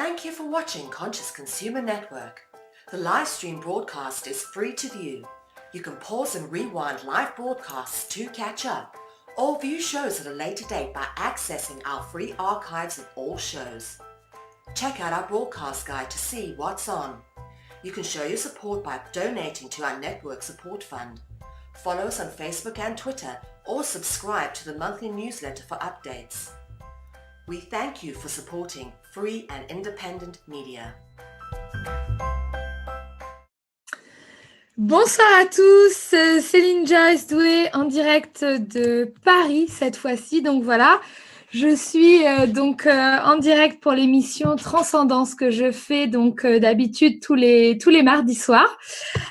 Thank you for watching Conscious Consumer Network. The live stream broadcast is free to view. You can pause and rewind live broadcasts to catch up, or view shows at a later date by accessing our free archives of all shows. Check out our broadcast guide to see what's on. You can show your support by donating to our network support fund. Follow us on Facebook and Twitter, or subscribe to the monthly newsletter for updates. We thank you for supporting free and independent media. Bonsoir à tous, Céline Joyce Doué en direct de Paris cette fois-ci. Donc voilà, je suis en direct pour l'émission Transcendance que je fais d'habitude tous les mardis soirs.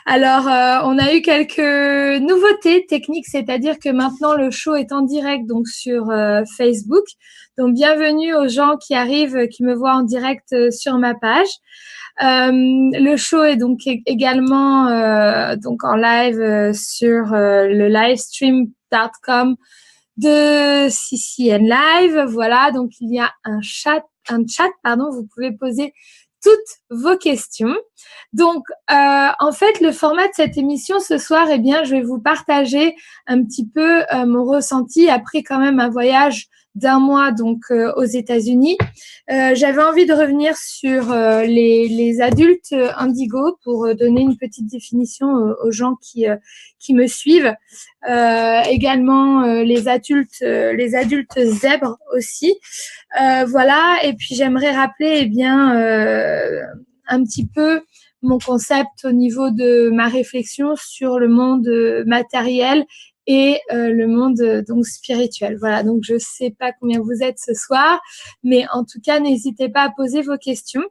Alors, on a eu quelques nouveautés techniques, c'est-à-dire que maintenant le show est en direct donc sur Facebook. Donc bienvenue aux gens qui arrivent, qui me voient en direct sur ma page. Le show est donc également en live sur le livestream.com de CCN Live. Voilà, donc il y a un chat, vous pouvez poser toutes vos questions. Donc, en fait, le format de cette émission ce soir, je vais vous partager un petit peu mon ressenti après quand même un voyage d'un mois aux États-Unis. J'avais envie de revenir sur les adultes indigos pour donner une petite définition aux gens qui me suivent. Également les adultes zèbres aussi. Voilà, et puis j'aimerais rappeler un petit peu mon concept au niveau de ma réflexion sur le monde matériel et le monde spirituel. Voilà, donc je sais pas combien vous êtes ce soir, mais en tout cas, n'hésitez pas à poser vos questions.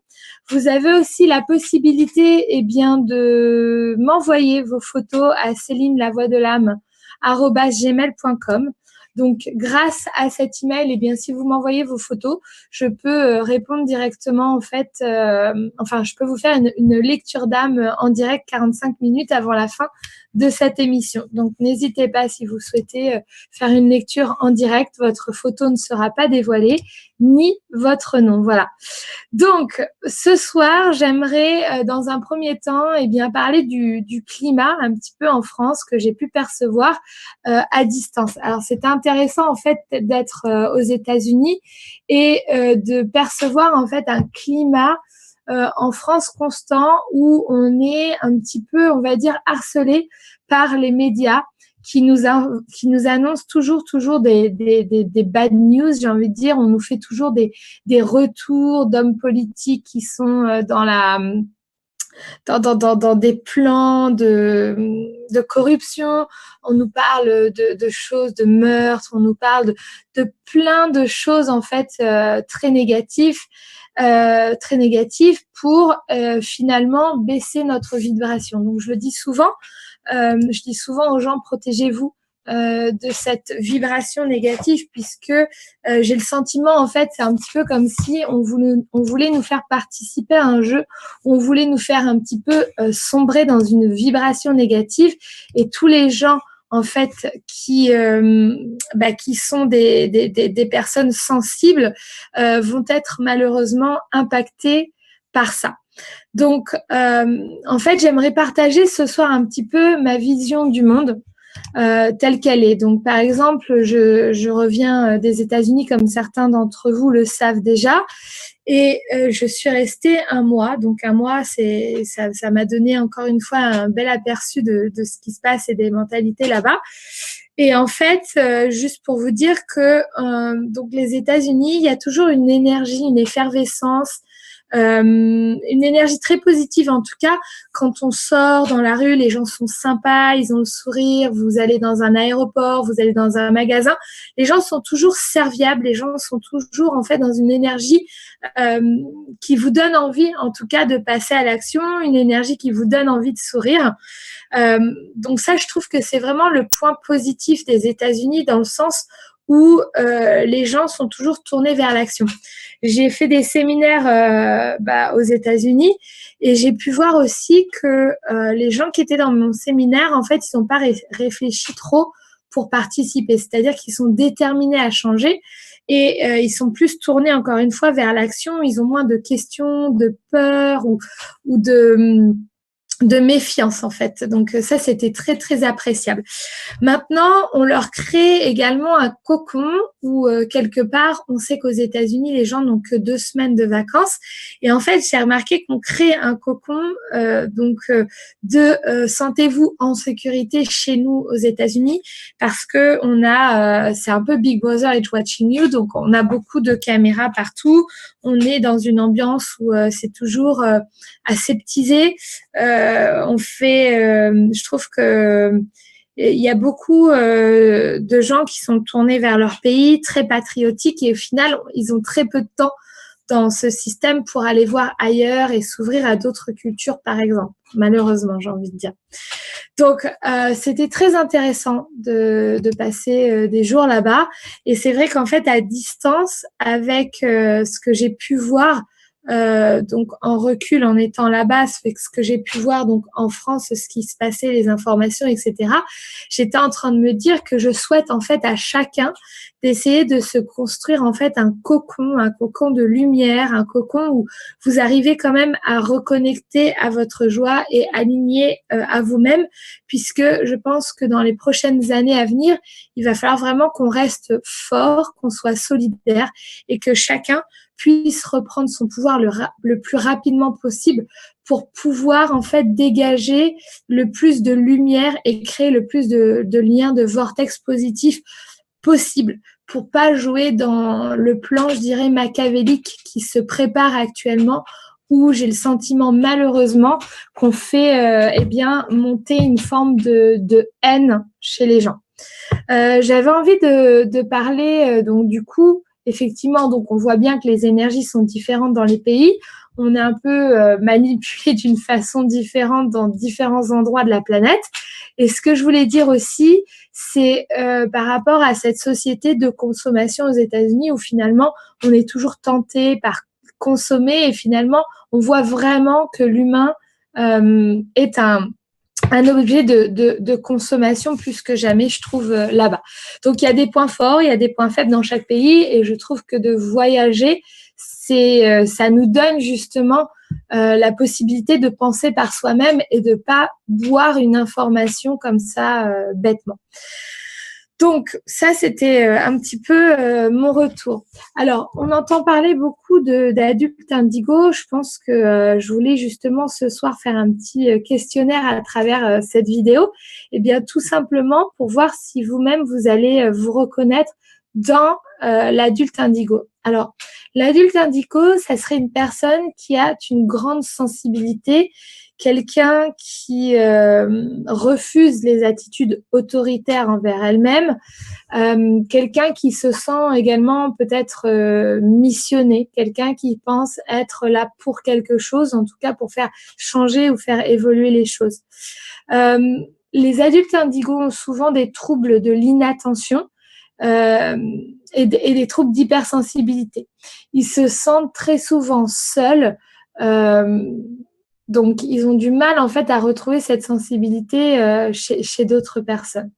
Vous avez aussi la possibilité de m'envoyer vos photos à céline-lavoix-de-l'âme@gmail.com. Donc, grâce à cet email, si vous m'envoyez vos photos, je peux répondre directement, je peux vous faire une lecture d'âme en direct 45 minutes avant la fin de cette émission. Donc, n'hésitez pas si vous souhaitez faire une lecture en direct, votre photo ne sera pas dévoilée, ni votre nom. Voilà. Donc, ce soir, j'aimerais, dans un premier temps, parler du climat un petit peu en France que j'ai pu percevoir à distance. Alors, c'est intéressant, en fait, d'être aux États-Unis et de percevoir, en fait, un climat en France constant où on est un petit peu, on va dire, harcelé par les médias qui nous annoncent toujours des bad news, j'ai envie de dire. On nous fait toujours des retours d'hommes politiques qui sont dans des plans de corruption. On nous parle de choses, de meurtres, on nous parle de plein de choses en fait très négatives pour finalement baisser notre vibration. Donc je dis souvent aux gens, protégez-vous de cette vibration négative, puisque j'ai le sentiment, en fait, c'est un petit peu comme si on voulait nous faire participer à un jeu, on voulait nous faire un petit peu sombrer dans une vibration négative, et tous les gens en fait qui sont des personnes sensibles vont être malheureusement impactés par ça. Donc en fait, j'aimerais partager ce soir un petit peu ma vision du monde telle qu'elle est. Donc, par exemple, je reviens des États-Unis, comme certains d'entre vous le savent déjà, et je suis restée un mois. Donc, un mois, ça m'a donné encore une fois un bel aperçu de ce qui se passe et des mentalités là-bas. Et en fait, juste pour vous dire que les États-Unis, il y a toujours une énergie, une effervescence, une énergie très positive en tout cas. Quand on sort dans la rue, les gens sont sympas, ils ont le sourire. Vous allez dans un aéroport, vous allez dans un magasin, les gens sont toujours serviables, les gens sont toujours en fait dans une énergie qui vous donne envie en tout cas de passer à l'action, une énergie qui vous donne envie de sourire. Donc ça, je trouve que c'est vraiment le point positif des États-Unis, dans le sens où les gens sont toujours tournés vers l'action. J'ai fait des séminaires aux États-Unis, et j'ai pu voir aussi que les gens qui étaient dans mon séminaire, en fait, ils n'ont pas réfléchi trop pour participer. C'est-à-dire qu'ils sont déterminés à changer, et ils sont plus tournés encore une fois vers l'action. Ils ont moins de questions, de peur ou de méfiance en fait. Donc ça, c'était très, très appréciable. Maintenant, on leur crée également un cocon où quelque part, on sait qu'aux États-Unis, les gens n'ont que 2 semaines de vacances. Et en fait, j'ai remarqué qu'on crée un cocon sentez-vous en sécurité chez nous aux États-Unis parce que on a, c'est un peu Big Brother is watching you. Donc, on a beaucoup de caméras partout. On est dans une ambiance où c'est toujours aseptisé. Je trouve que il y a beaucoup de gens qui sont tournés vers leur pays, très patriotiques, et au final, ils ont très peu de temps dans ce système pour aller voir ailleurs et s'ouvrir à d'autres cultures, par exemple. Malheureusement, j'ai envie de dire. Donc, c'était très intéressant de passer des jours là-bas. Et c'est vrai qu'en fait, à distance, avec ce que j'ai pu voir, donc en recul, en étant là-bas, ce que j'ai pu voir donc en France, ce qui se passait, les informations, etc. J'étais en train de me dire que je souhaite en fait à chacun d'essayer de se construire en fait un cocon de lumière, un cocon où vous arrivez quand même à reconnecter à votre joie et aligner à vous-même, puisque je pense que dans les prochaines années à venir, il va falloir vraiment qu'on reste fort, qu'on soit solidaire et que chacun puisse reprendre son pouvoir le plus rapidement possible pour pouvoir en fait dégager le plus de lumière et créer le plus de liens, de vortex positifs possible, pour pas jouer dans le plan, je dirais, machiavélique qui se prépare actuellement, où j'ai le sentiment malheureusement qu'on fait monter une forme de haine chez les gens. J'avais envie de parler donc du coup, effectivement, donc on voit bien que les énergies sont différentes dans les pays. On est un peu manipulé d'une façon différente dans différents endroits de la planète. Et ce que je voulais dire aussi, c'est par rapport à cette société de consommation aux États-Unis où finalement on est toujours tenté par consommer et finalement on voit vraiment que l'humain est un objet de consommation plus que jamais, je trouve, là-bas. Donc, il y a des points forts, il y a des points faibles dans chaque pays et je trouve que de voyager, ça nous donne justement la possibilité de penser par soi-même et de pas boire une information comme ça bêtement. Donc, ça, c'était un petit peu mon retour. Alors, on entend parler beaucoup d'adultes indigos. Je pense que je voulais justement ce soir faire un petit questionnaire à travers cette vidéo. Eh bien, tout simplement pour voir si vous-même, vous allez vous reconnaître dans l'adulte indigo. Alors, l'adulte indigo, ça serait une personne qui a une grande sensibilité, quelqu'un qui refuse les attitudes autoritaires envers elle-même, quelqu'un qui se sent également peut-être missionné, quelqu'un qui pense être là pour quelque chose, en tout cas pour faire changer ou faire évoluer les choses. Les adultes indigos ont souvent des troubles de l'inattention et des troubles d'hypersensibilité. Ils se sentent très souvent seuls, donc ils ont du mal en fait à retrouver cette sensibilité chez d'autres personnes.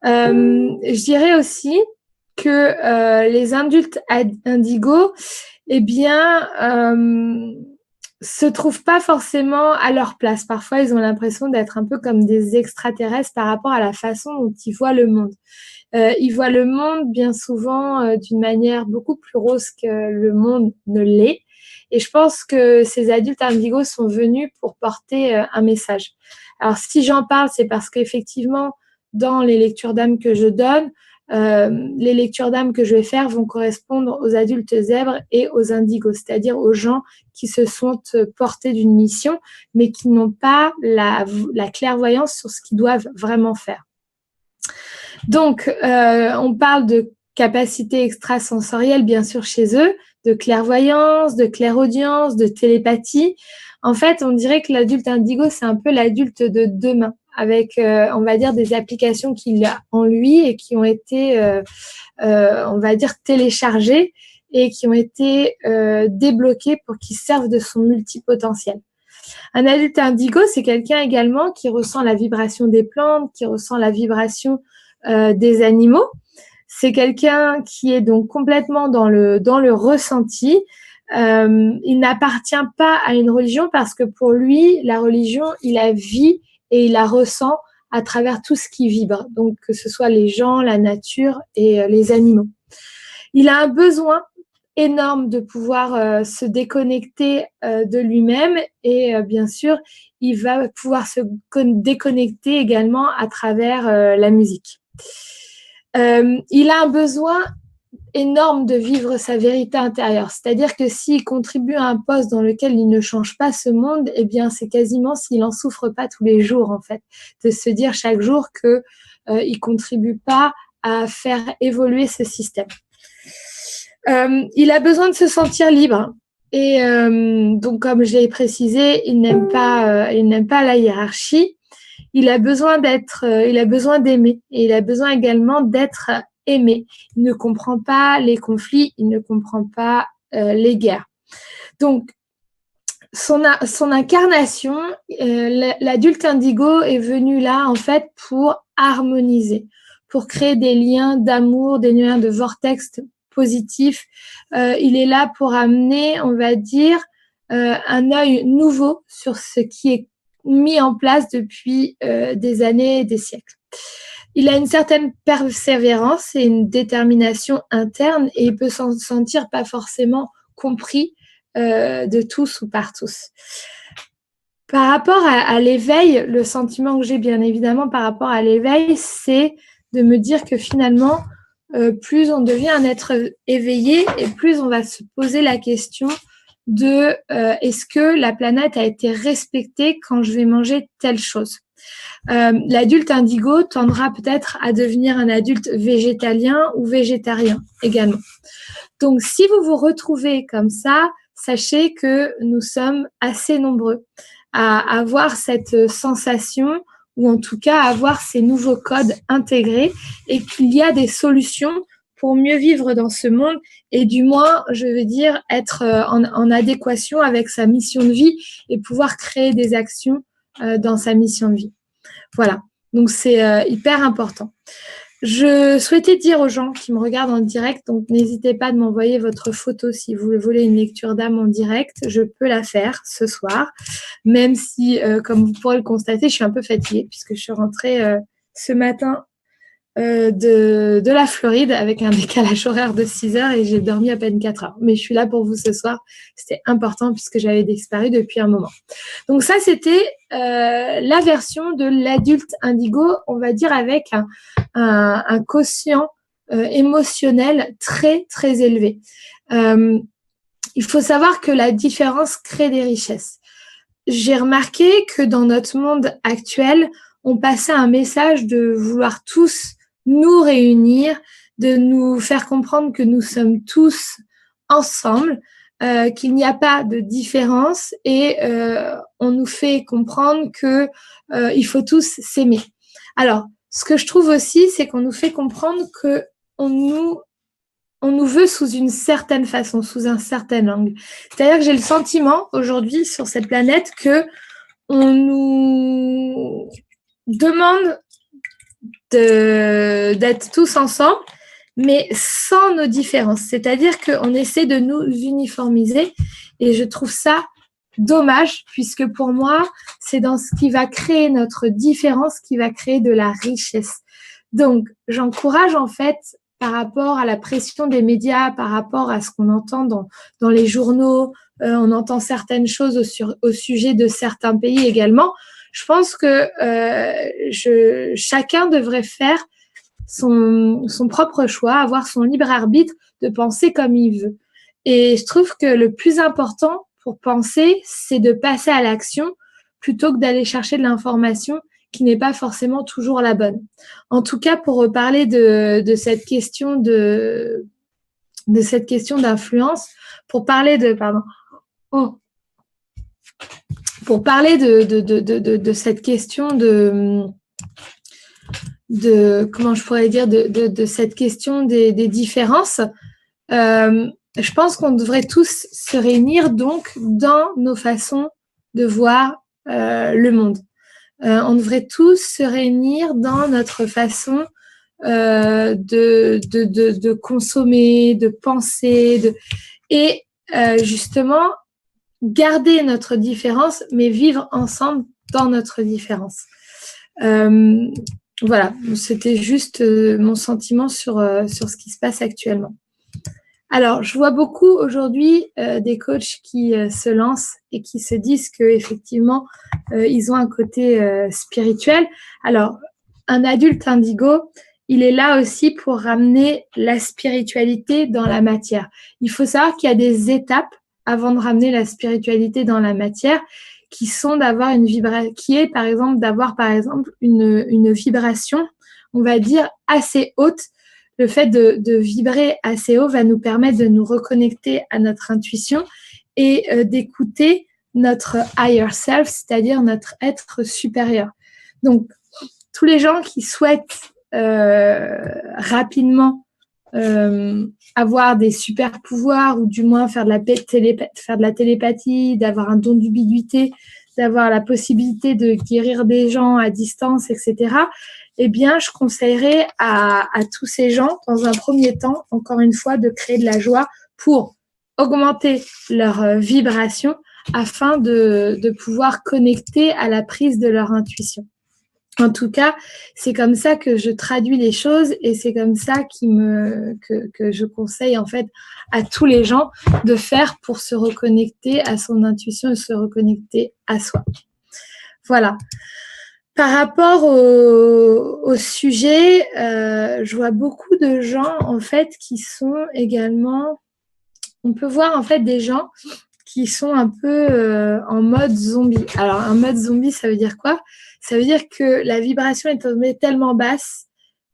Je dirais aussi que les adultes indigos, eh bien, se trouvent pas forcément à leur place. Parfois, ils ont l'impression d'être un peu comme des extraterrestres par rapport à la façon dont ils voient le monde. Ils voient le monde bien souvent d'une manière beaucoup plus rose que le monde ne l'est. Et je pense que ces adultes indigos sont venus pour porter un message. Alors, si j'en parle, c'est parce qu'effectivement, dans les lectures d'âme que je donne, les lectures d'âme que je vais faire vont correspondre aux adultes zèbres et aux indigos, c'est-à-dire aux gens qui se sont portés d'une mission, mais qui n'ont pas la clairvoyance sur ce qu'ils doivent vraiment faire. Donc, on parle de capacités extrasensorielles, bien sûr, chez eux, de clairvoyance, de clairaudience, de télépathie. En fait, on dirait que l'adulte indigo, c'est un peu l'adulte de demain, avec, on va dire, des applications qu'il a en lui et qui ont été, on va dire, téléchargées et qui ont été débloquées pour qu'il serve de son multipotentiel. Un adulte indigo, c'est quelqu'un également qui ressent la vibration des plantes, qui ressent la vibration des animaux. C'est quelqu'un qui est donc complètement dans le ressenti. Il n'appartient pas à une religion parce que pour lui, la religion, il la vit et il la ressent à travers tout ce qui vibre. Donc, que ce soit les gens, la nature et les animaux. Il a un besoin énorme de pouvoir se déconnecter de lui-même et bien sûr, il va pouvoir se déconnecter également à travers la musique. Il a un besoin énorme de vivre sa vérité intérieure. C'est-à-dire que s'il contribue à un poste dans lequel il ne change pas ce monde, eh bien, c'est quasiment s'il n'en souffre pas tous les jours, en fait, de se dire chaque jour que il contribue pas à faire évoluer ce système. Il a besoin de se sentir libre. Et donc, comme je l'ai précisé, il n'aime pas la hiérarchie. Il a besoin d'aimer et il a besoin également d'être aimé. Il ne comprend pas les conflits, il ne comprend pas les guerres. Donc, son incarnation, l'adulte indigo est venu là en fait pour harmoniser, pour créer des liens d'amour, des liens de vortex positifs. Il est là pour amener, on va dire, un œil nouveau sur ce qui est mis en place depuis des années et des siècles. Il a une certaine persévérance et une détermination interne et il peut s'en sentir pas forcément compris de tous ou par tous. Par rapport à l'éveil, le sentiment que j'ai bien évidemment par rapport à l'éveil, c'est de me dire que finalement, plus on devient un être éveillé et plus on va se poser la question de est-ce que la planète a été respectée quand je vais manger telle chose. L'adulte indigo tendra peut-être à devenir un adulte végétalien ou végétarien également. Donc, si vous vous retrouvez comme ça, sachez que nous sommes assez nombreux à avoir cette sensation ou en tout cas à avoir ces nouveaux codes intégrés et qu'il y a des solutions pour mieux vivre dans ce monde et du moins, je veux dire, être en adéquation avec sa mission de vie et pouvoir créer des actions dans sa mission de vie. Voilà, donc c'est hyper important. Je souhaitais dire aux gens qui me regardent en direct, donc n'hésitez pas de m'envoyer votre photo si vous voulez une lecture d'âme en direct. Je peux la faire ce soir, même si, comme vous pourrez le constater, je suis un peu fatiguée puisque je suis rentrée ce matin de la Floride avec un décalage horaire de 6 heures et j'ai dormi à peine 4 heures. Mais je suis là pour vous ce soir. C'était important puisque j'avais disparu depuis un moment. Donc ça, c'était la version de l'adulte indigo, on va dire avec un quotient émotionnel très, très élevé. Il faut savoir que la différence crée des richesses. J'ai remarqué que dans notre monde actuel, on passait un message de vouloir tous nous réunir, de nous faire comprendre que nous sommes tous ensemble, qu'il n'y a pas de différence et on nous fait comprendre que il faut tous s'aimer. Alors, ce que je trouve aussi, c'est qu'on nous fait comprendre que on nous veut sous une certaine façon, sous un certain angle. C'est-à-dire que j'ai le sentiment aujourd'hui sur cette planète que on nous demande d'être tous ensemble, mais sans nos différences. C'est-à-dire qu'on essaie de nous uniformiser et je trouve ça dommage puisque pour moi, c'est dans ce qui va créer notre différence qui va créer de la richesse. Donc, j'encourage en fait par rapport à la pression des médias, par rapport à ce qu'on entend dans les journaux, on entend certaines choses au sujet de certains pays également. Je pense que chacun devrait faire son propre choix, avoir son libre arbitre de penser comme il veut. Et je trouve que le plus important pour penser, c'est de passer à l'action plutôt que d'aller chercher de l'information qui n'est pas forcément toujours la bonne. En tout cas, pour reparler de cette question d'influence, pour parler de cette question comment je pourrais dire de cette question des différences, je pense qu'on devrait tous se réunir donc dans nos façons de voir le monde. On devrait tous se réunir dans notre façon de consommer, de penser, et justement garder notre différence, mais vivre ensemble dans notre différence. Voilà, c'était juste mon sentiment sur ce qui se passe actuellement. Alors, je vois beaucoup aujourd'hui des coachs qui se lancent et qui se disent qu'effectivement, ils ont un côté spirituel. Alors, un adulte indigo, il est là aussi pour ramener la spiritualité dans la matière. Il faut savoir qu'il y a des étapes avant de ramener la spiritualité dans la matière qui sont d'avoir une vibration, qui est par exemple d'avoir par exemple une vibration, on va dire, assez haute. Le fait de vibrer assez haut va nous permettre de nous reconnecter à notre intuition et d'écouter notre higher self, c'est-à-dire notre être supérieur. Donc, tous les gens qui souhaitent rapidement avoir des super pouvoirs ou du moins faire de la télépathie, d'avoir un don d'ubiquité, d'avoir la possibilité de guérir des gens à distance, etc., eh bien, je conseillerais à tous ces gens, dans un premier temps, encore une fois, de créer de la joie pour augmenter leur vibration afin de pouvoir connecter à la prise de leur intuition. En tout cas, c'est comme ça que je traduis les choses et c'est comme ça que je conseille en fait à tous les gens de faire pour se reconnecter à son intuition et se reconnecter à soi. Voilà. Par rapport au sujet, je vois beaucoup de gens en fait qui sont également, on peut voir en fait des gens qui sont un peu en mode zombie. Alors un mode zombie, ça veut dire quoi? Ça veut dire que la vibration est tombée tellement basse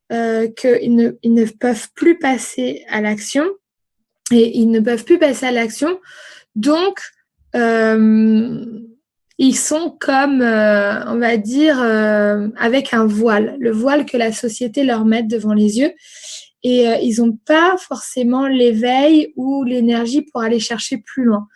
qu'ils ne peuvent plus passer à l'action et ils ne peuvent plus passer à l'action. Donc ils sont comme, on va dire, avec un voile, le voile que la société leur met devant les yeux. Et ils n'ont pas forcément l'éveil ou l'énergie pour aller chercher plus loin.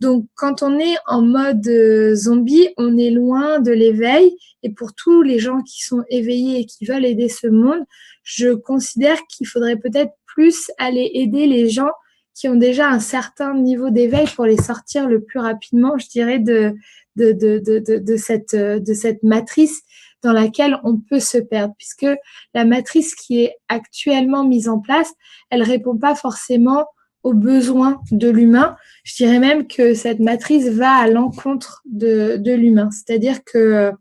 Donc, quand on est en mode zombie, on est loin de l'éveil. Et pour tous les gens qui sont éveillés et qui veulent aider ce monde, je considère qu'il faudrait peut-être plus aller aider les gens qui ont déjà un certain niveau d'éveil pour les sortir le plus rapidement, je dirais, de cette matrice dans laquelle on peut se perdre, puisque la matrice qui est actuellement mise en place, elle répond pas forcément aux besoins de l'humain. Je dirais même que cette matrice va à l'encontre de l'humain, c'est-à-dire que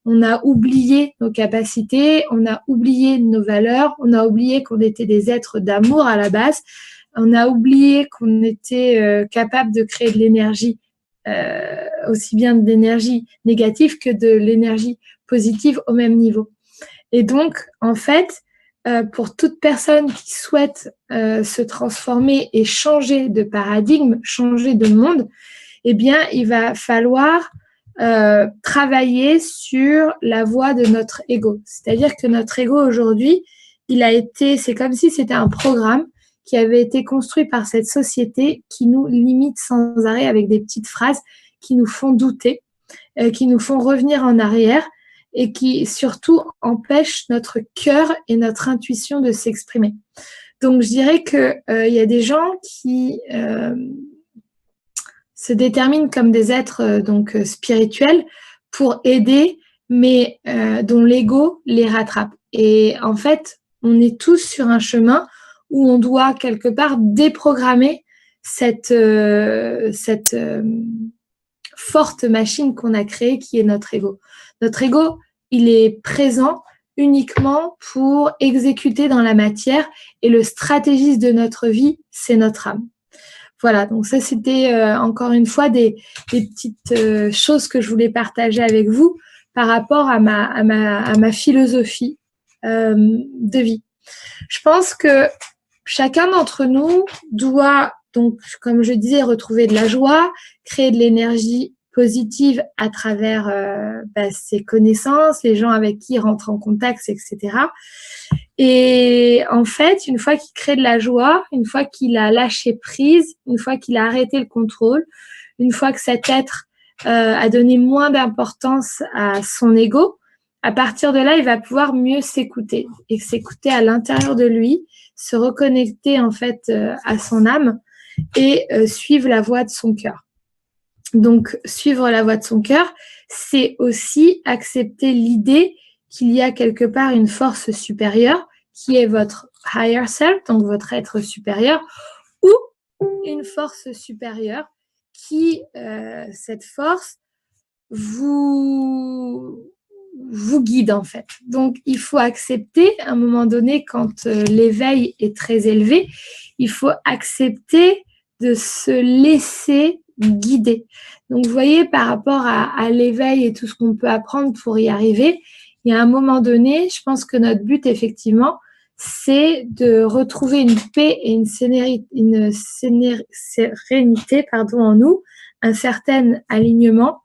on a oublié nos capacités, on a oublié nos valeurs, on a oublié qu'on était des êtres d'amour à la base, on a oublié qu'on était capable de créer de l'énergie, aussi bien de l'énergie négative que de l'énergie positive au même niveau. Et donc, en fait, pour toute personne qui souhaite se transformer et changer de paradigme, changer de monde, eh bien, il va falloir travailler sur la voie de notre ego. C'est-à-dire que notre ego aujourd'hui, c'est comme si c'était un programme qui avait été construit par cette société qui nous limite sans arrêt avec des petites phrases qui nous font douter, qui nous font revenir en arrière et qui surtout empêchent notre cœur et notre intuition de s'exprimer. Donc, je dirais qu'il y a des gens qui se déterminent comme des êtres spirituels pour aider, mais dont l'ego les rattrape. Et en fait, on est tous sur un chemin où on doit quelque part déprogrammer cette forte machine qu'on a créée qui est notre ego. Notre ego, il est présent uniquement pour exécuter dans la matière et le stratégiste de notre vie, c'est notre âme. Voilà, donc ça c'était encore une fois des petites choses que je voulais partager avec vous par rapport à ma philosophie de vie. Je pense que chacun d'entre nous doit, donc, comme je disais, retrouver de la joie, créer de l'énergie positive à travers ses connaissances, les gens avec qui il rentre en contact, etc. Et en fait, une fois qu'il crée de la joie, une fois qu'il a lâché prise, une fois qu'il a arrêté le contrôle, une fois que cet être a donné moins d'importance à son ego, À partir de là, il va pouvoir mieux s'écouter et s'écouter à l'intérieur de lui, se reconnecter en fait à son âme et suivre la voie de son cœur. Donc, suivre la voie de son cœur, c'est aussi accepter l'idée qu'il y a quelque part une force supérieure qui est votre higher self, donc votre être supérieur, ou une force supérieure qui, cette force, vous guide en fait. Donc, il faut accepter, à un moment donné, quand l'éveil est très élevé, il faut accepter de se laisser guider. Donc, vous voyez, par rapport à l'éveil et tout ce qu'on peut apprendre pour y arriver, il y a un moment donné, je pense que notre but, effectivement, c'est de retrouver une paix et une sérénité en nous, un certain alignement,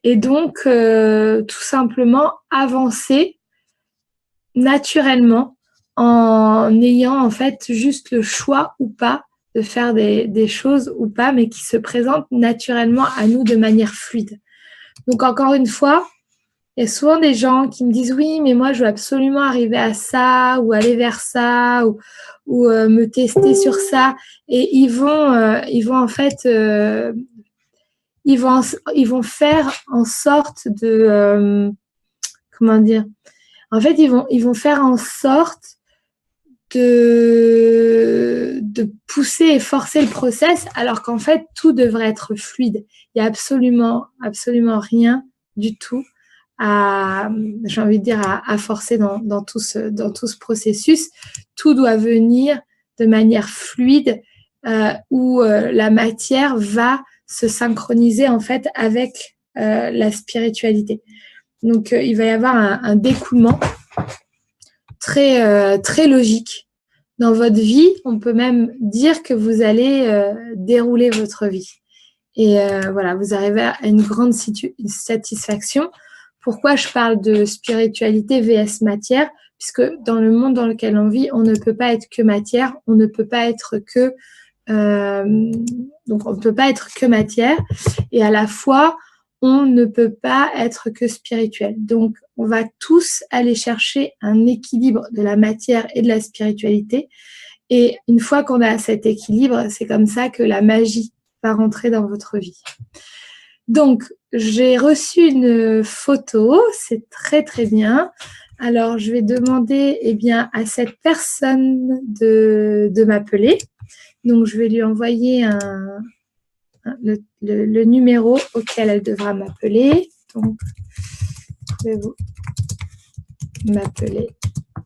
et donc tout simplement avancer naturellement en ayant en fait juste le choix ou pas de faire des choses ou pas, mais qui se présentent naturellement à nous de manière fluide. Donc encore une fois, il y a souvent des gens qui me disent oui, mais moi je veux absolument arriver à ça ou aller vers ça ou me tester sur ça, et ils vont en fait ils vont faire en sorte de comment dire, en fait ils vont faire en sorte de pousser et forcer le process, alors qu'en fait tout devrait être fluide. Il y a absolument rien du tout à, j'ai envie de dire, à forcer dans tout ce processus. Tout doit venir de manière fluide, où la matière va se synchroniser en fait avec la spiritualité. Donc il va y avoir un découlement très logique dans votre vie. On peut même dire que vous allez dérouler votre vie. Et voilà, vous arrivez à une grande satisfaction. Pourquoi je parle de spiritualité vs matière? Puisque dans le monde dans lequel on vit, on ne peut pas être que matière, on ne peut pas être que donc on ne peut pas être que matière, et à la fois on ne peut pas être que spirituel. Donc on va tous aller chercher un équilibre de la matière et de la spiritualité, et une fois qu'on a cet équilibre, c'est comme ça que la magie va rentrer dans votre vie. Donc j'ai reçu une photo, c'est très très bien. Alors je vais demander à cette personne de m'appeler. Donc, je vais lui envoyer le numéro auquel elle devra m'appeler. Donc, pouvez-vous m'appeler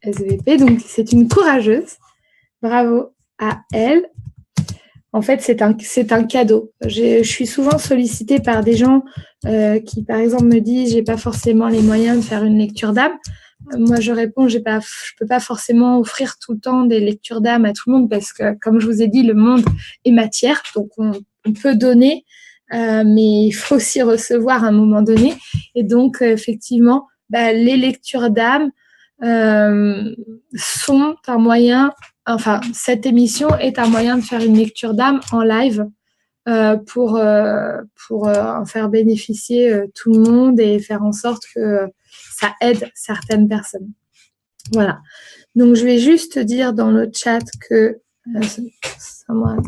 SVP? Donc, c'est une courageuse. Bravo à elle. En fait, c'est un cadeau. Je suis souvent sollicitée par des gens qui, par exemple, me disent « j'ai pas forcément les moyens de faire une lecture d'âme ». Moi, je réponds, je peux pas forcément offrir tout le temps des lectures d'âme à tout le monde, parce que, comme je vous ai dit, le monde est matière, donc on peut donner, mais il faut aussi recevoir à un moment donné. Et donc, effectivement, les lectures d'âme sont un moyen, enfin, cette émission est un moyen de faire une lecture d'âme en live pour en faire bénéficier tout le monde et faire en sorte que ça aide certaines personnes. Voilà. Donc, je vais juste dire dans le chat que someone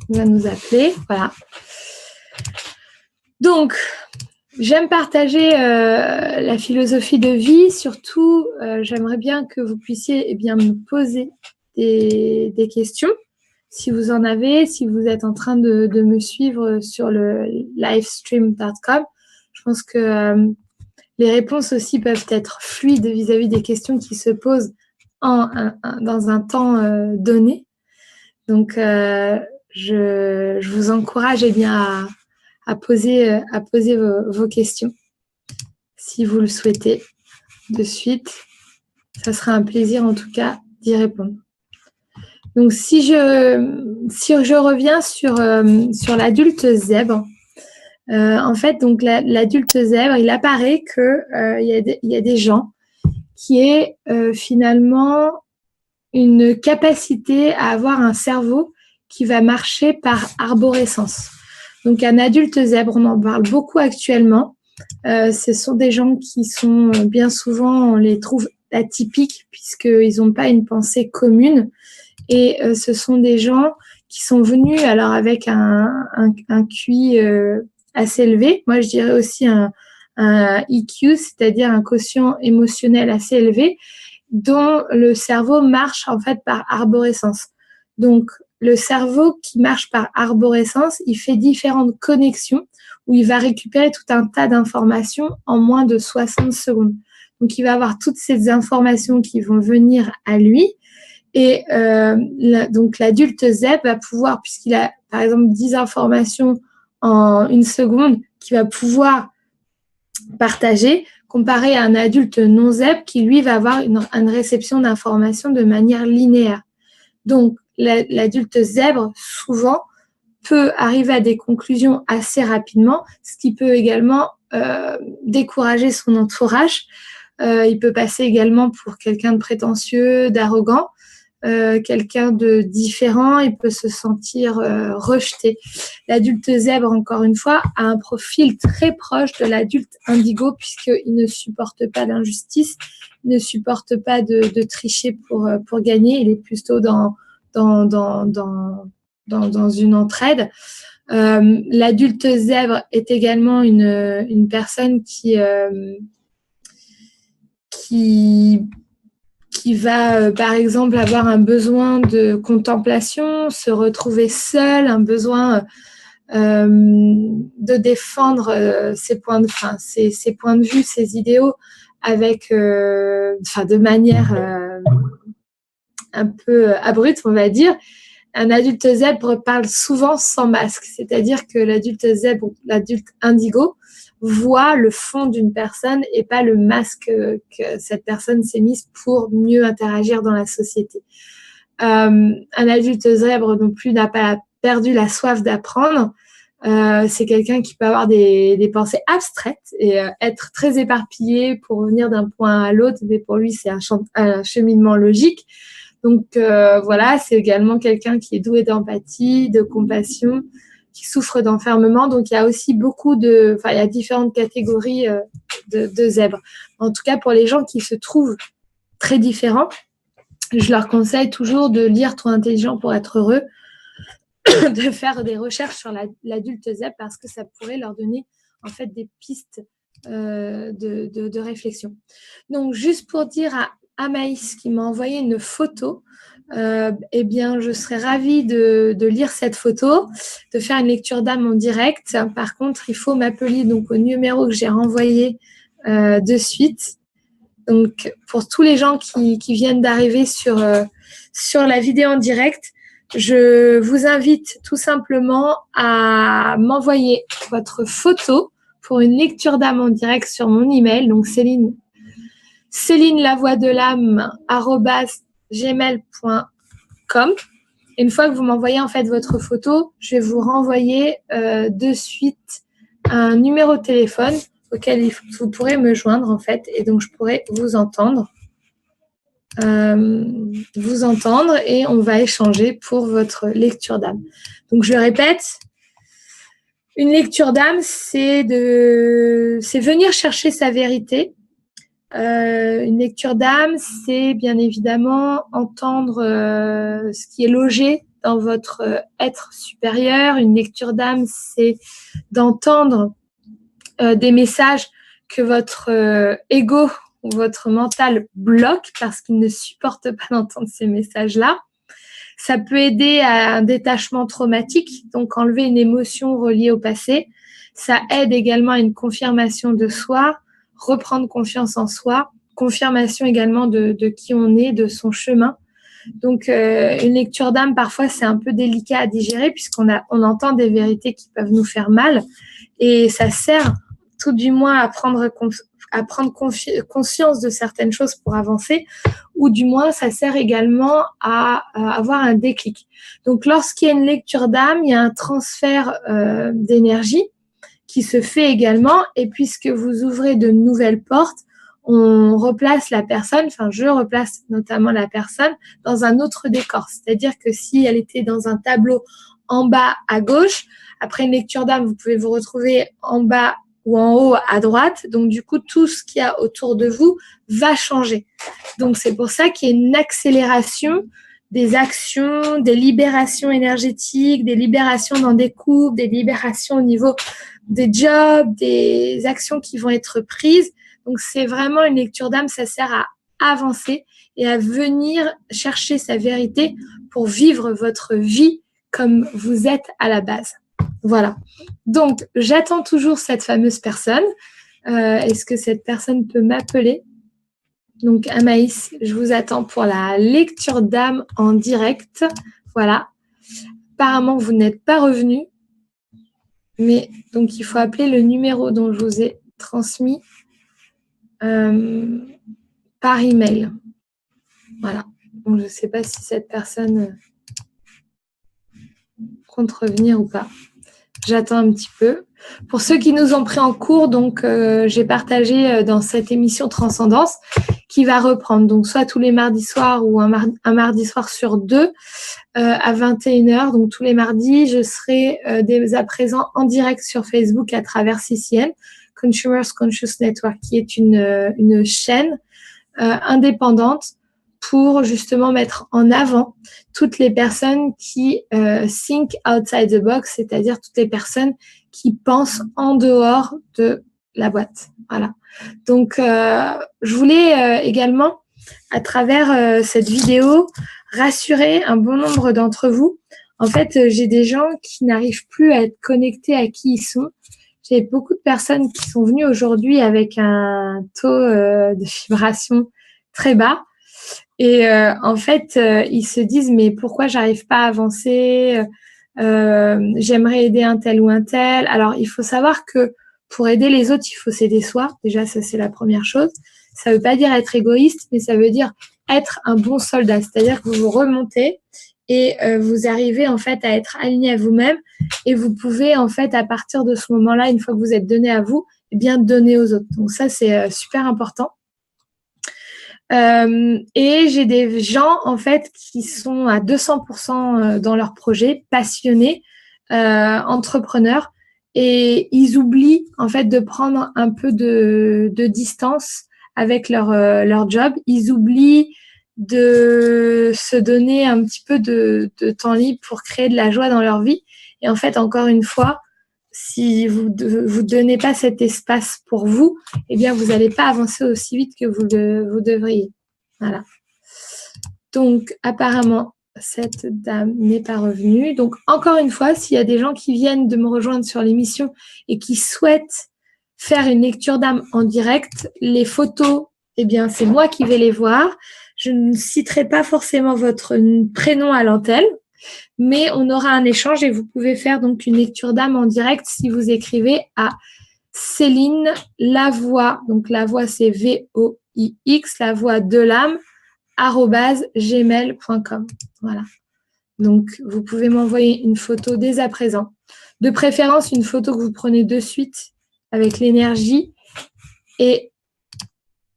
va nous appeler. Voilà. Donc, j'aime partager la philosophie de vie. Surtout, j'aimerais bien que vous puissiez me poser des questions. Si vous en avez, si vous êtes en train de me suivre sur le livestream.com, je pense que les réponses aussi peuvent être fluides vis-à-vis des questions qui se posent dans un temps donné. Donc, je vous encourage à poser vos questions, si vous le souhaitez, de suite. Ça sera un plaisir, en tout cas, d'y répondre. Donc, si je reviens sur l'adulte zèbre, en fait, donc l'adulte zèbre, il apparaît que il y a des gens qui aient finalement une capacité à avoir un cerveau qui va marcher par arborescence. Donc, un adulte zèbre, on en parle beaucoup actuellement. Ce sont des gens qui sont bien souvent, on les trouve atypiques puisqu'ils n'ont pas une pensée commune. Et ce sont des gens qui sont venus alors avec un QI assez élevé. Moi, je dirais aussi un EQ, c'est-à-dire un quotient émotionnel assez élevé, dont le cerveau marche en fait par arborescence. Donc, le cerveau qui marche par arborescence, il fait différentes connexions où il va récupérer tout un tas d'informations en moins de 60 secondes. Donc, il va avoir toutes ces informations qui vont venir à lui. Et donc, l'adulte zèbre va pouvoir, puisqu'il a, par exemple, 10 informations en une seconde, qu'il va pouvoir partager, comparé à un adulte non zèbre qui, lui, va avoir une réception d'informations de manière linéaire. Donc, l'adulte zèbre, souvent, peut arriver à des conclusions assez rapidement, ce qui peut également décourager son entourage. Il peut passer également pour quelqu'un de prétentieux, d'arrogant, quelqu'un de différent, il peut se sentir rejeté. L'adulte zèbre, encore une fois, a un profil très proche de l'adulte indigo puisqu'il ne supporte pas l'injustice, il ne supporte pas de tricher pour gagner, il est plutôt dans une entraide. L'adulte zèbre est également une personne qui va, par exemple, avoir un besoin de contemplation, se retrouver seul, un besoin de défendre ses points de vue, ses idéaux, avec, de manière un peu abrupte, on va dire. Un adulte zèbre parle souvent sans masque, c'est-à-dire que l'adulte zèbre, l'adulte indigo, voit le fond d'une personne et pas le masque que cette personne s'est mise pour mieux interagir dans la société. Un adulte zèbre non plus n'a pas perdu la soif d'apprendre. C'est quelqu'un qui peut avoir des pensées abstraites et être très éparpillé pour venir d'un point à l'autre, mais pour lui, c'est un cheminement logique. Donc voilà, c'est également quelqu'un qui est doué d'empathie, de compassion, qui souffre d'enfermement. Donc il y a aussi il y a différentes catégories de zèbres. En tout cas, pour les gens qui se trouvent très différents, je leur conseille toujours de lire Trop intelligent pour être heureux, de faire des recherches sur l'adulte zèbre parce que ça pourrait leur donner en fait des pistes de réflexion. Donc juste pour dire à Amaïs qui m'a envoyé une photo, eh bien, je serais ravie de lire cette photo, de faire une lecture d'âme en direct. Par contre, il faut m'appeler donc au numéro que j'ai renvoyé de suite. Donc, pour tous les gens qui viennent d'arriver sur la vidéo en direct, je vous invite tout simplement à m'envoyer votre photo pour une lecture d'âme en direct sur mon email. Donc, céline-lavoiedeLâme@gmail.com. Et une fois que vous m'envoyez en fait votre photo, je vais vous renvoyer de suite un numéro de téléphone auquel vous pourrez me joindre en fait, et donc je pourrai vous entendre et on va échanger pour votre lecture d'âme. Donc je le répète, une lecture d'âme, c'est venir chercher sa vérité. Une lecture d'âme, c'est bien évidemment entendre ce qui est logé dans votre être supérieur. Une lecture d'âme, c'est d'entendre des messages que votre ego ou votre mental bloque parce qu'il ne supporte pas d'entendre ces messages-là. Ça peut aider à un détachement traumatique, donc enlever une émotion reliée au passé. Ça aide également à une confirmation de soi, reprendre confiance en soi, confirmation également de qui on est, de son chemin. Donc, une lecture d'âme, parfois, c'est un peu délicat à digérer puisqu'on entend des vérités qui peuvent nous faire mal et ça sert tout du moins à prendre conscience de certaines choses pour avancer, ou du moins ça sert également à avoir un déclic. Donc lorsqu'il y a une lecture d'âme, il y a un transfert d'énergie qui se fait également, et puisque vous ouvrez de nouvelles portes, on replace la personne, enfin je replace notamment la personne dans un autre décor. C'est-à-dire que si elle était dans un tableau en bas à gauche. Après une lecture d'âme, vous pouvez vous retrouver en bas ou en haut à droite. Donc, du coup, tout ce qu'il y a autour de vous va changer. Donc, c'est pour ça qu'il y a une accélération des actions, des libérations énergétiques, des libérations dans des couples, des libérations au niveau des jobs, des actions qui vont être prises. Donc, c'est vraiment une lecture d'âme, ça sert à avancer et à venir chercher sa vérité pour vivre votre vie comme vous êtes à la base. Voilà. Donc, j'attends toujours cette fameuse personne. Est-ce que cette personne peut m'appeler ? Donc, Amaïs, je vous attends pour la lecture d'âme en direct. Voilà. Apparemment, vous n'êtes pas revenu. Mais donc, il faut appeler le numéro dont je vous ai transmis par email. Voilà. Donc, je ne sais pas si cette personne compte revenir ou pas. J'attends un petit peu. Pour ceux qui nous ont pris en cours, donc j'ai partagé dans cette émission Transcendance qui va reprendre, donc soit tous les mardis soirs ou un mardi soir sur 2 à 21h. Donc tous les mardis, je serai dès à présent en direct sur Facebook à travers CCN, Consumers Conscious Network, qui est une chaîne indépendante pour justement mettre en avant toutes les personnes qui think outside the box, c'est-à-dire toutes les personnes qui pensent en dehors de la boîte. Voilà. Donc, je voulais également, à travers cette vidéo, rassurer un bon nombre d'entre vous. En fait, j'ai des gens qui n'arrivent plus à être connectés à qui ils sont. J'ai beaucoup de personnes qui sont venues aujourd'hui avec un taux de vibration très bas. Et en fait, ils se disent mais pourquoi j'arrive pas à avancer, j'aimerais aider un tel ou un tel. Alors, il faut savoir que pour aider les autres, il faut s'aider soi. Déjà, ça, c'est la première chose. Ça veut pas dire être égoïste, mais ça veut dire être un bon soldat. C'est-à-dire que vous vous remontez et vous arrivez en fait à être aligné à vous-même et vous pouvez en fait à partir de ce moment-là, une fois que vous êtes donné à vous, eh bien donner aux autres. Donc ça, c'est super important. Et j'ai des gens en fait qui sont à 200% dans leur projet, passionnés, entrepreneurs, et ils oublient en fait de prendre un peu de distance avec leur job. Ils oublient de se donner un petit peu de temps libre pour créer de la joie dans leur vie. Et en fait, encore une fois, si vous donnez pas cet espace pour vous, eh bien, vous n'allez pas avancer aussi vite que vous devriez. Voilà. Donc, apparemment, cette dame n'est pas revenue. Donc, encore une fois, s'il y a des gens qui viennent de me rejoindre sur l'émission et qui souhaitent faire une lecture d'âme en direct, les photos, eh bien, c'est moi qui vais les voir. Je ne citerai pas forcément votre prénom à l'antenne, mais on aura un échange et vous pouvez faire donc une lecture d'âme en direct si vous écrivez à Céline Lavoie. Donc, Lavoie, c'est V-O-I-X, Lavoie de l'âme, @gmail.com. Voilà. Donc, vous pouvez m'envoyer une photo dès à présent. De préférence, une photo que vous prenez de suite avec l'énergie. Et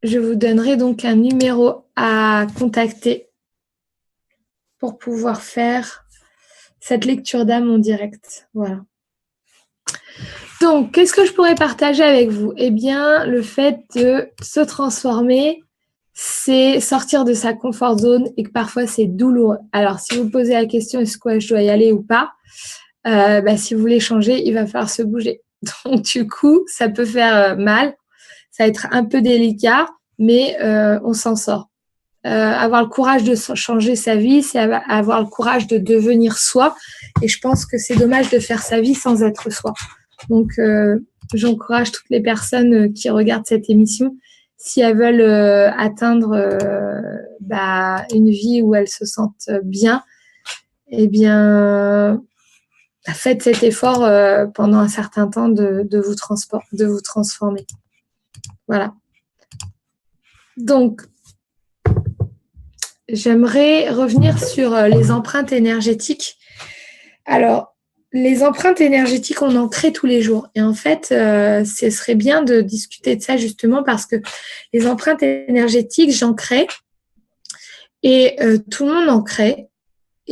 je vous donnerai donc un numéro à contacter pour pouvoir faire cette lecture d'âme en direct. Voilà. Donc, qu'est-ce que je pourrais partager avec vous ? Eh bien, le fait de se transformer, c'est sortir de sa comfort zone et que parfois, c'est douloureux. Alors, si vous posez la question, est-ce que je dois y aller ou pas ? Si vous voulez changer, il va falloir se bouger. Donc, du coup, ça peut faire mal. Ça va être un peu délicat, mais on s'en sort. Avoir le courage de changer sa vie, c'est avoir le courage de devenir soi. Et je pense que c'est dommage de faire sa vie sans être soi. Donc, j'encourage toutes les personnes qui regardent cette émission, si elles veulent atteindre une vie où elles se sentent bien, eh bien, faites cet effort pendant un certain temps de vous transformer. Voilà. Donc, j'aimerais revenir sur les empreintes énergétiques. Alors, les empreintes énergétiques, on en crée tous les jours. Et en fait, ce serait bien de discuter de ça justement parce que les empreintes énergétiques, j'en crée et tout le monde en crée.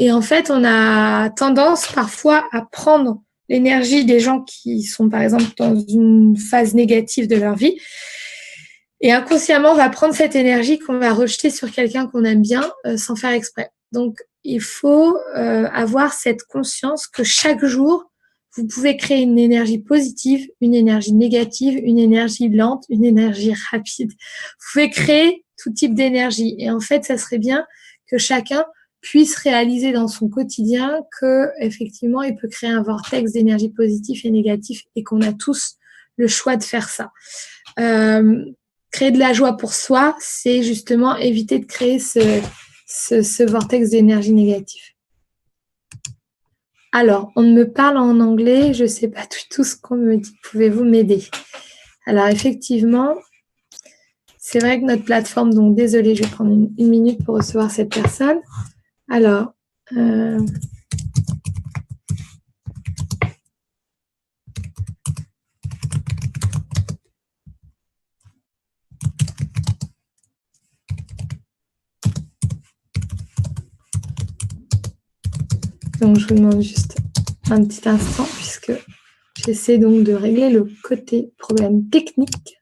Et en fait, on a tendance parfois à prendre l'énergie des gens qui sont, par exemple, dans une phase négative de leur vie. Et inconsciemment, on va prendre cette énergie qu'on va rejeter sur quelqu'un qu'on aime bien sans faire exprès. Donc, il faut avoir cette conscience que chaque jour, vous pouvez créer une énergie positive, une énergie négative, une énergie lente, une énergie rapide. Vous pouvez créer tout type d'énergie. Et en fait, ça serait bien que chacun puisse réaliser dans son quotidien que effectivement, il peut créer un vortex d'énergie positive et négative et qu'on a tous le choix de faire ça. Créer de la joie pour soi, c'est justement éviter de créer ce vortex d'énergie négative. Alors, on me parle en anglais, je ne sais pas du tout ce qu'on me dit. Pouvez-vous m'aider? Alors, effectivement, c'est vrai que notre plateforme, donc désolée, je vais prendre une minute pour recevoir cette personne. Alors, donc, je vous demande juste un petit instant puisque j'essaie donc de régler le côté problème technique.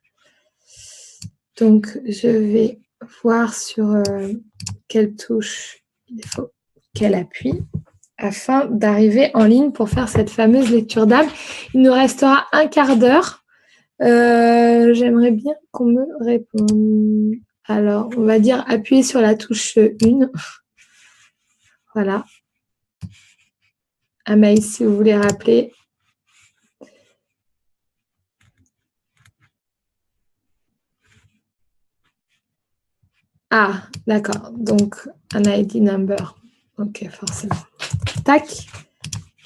Donc, je vais voir sur quelle touche il faut qu'elle appuie afin d'arriver en ligne pour faire cette fameuse lecture d'âme. Il nous restera un quart d'heure. J'aimerais bien qu'on me réponde. Alors, on va dire appuyer sur la touche 1. Voilà. Amaïs, si vous voulez rappeler. Ah, d'accord. Donc, un ID number. Ok, forcément. Tac.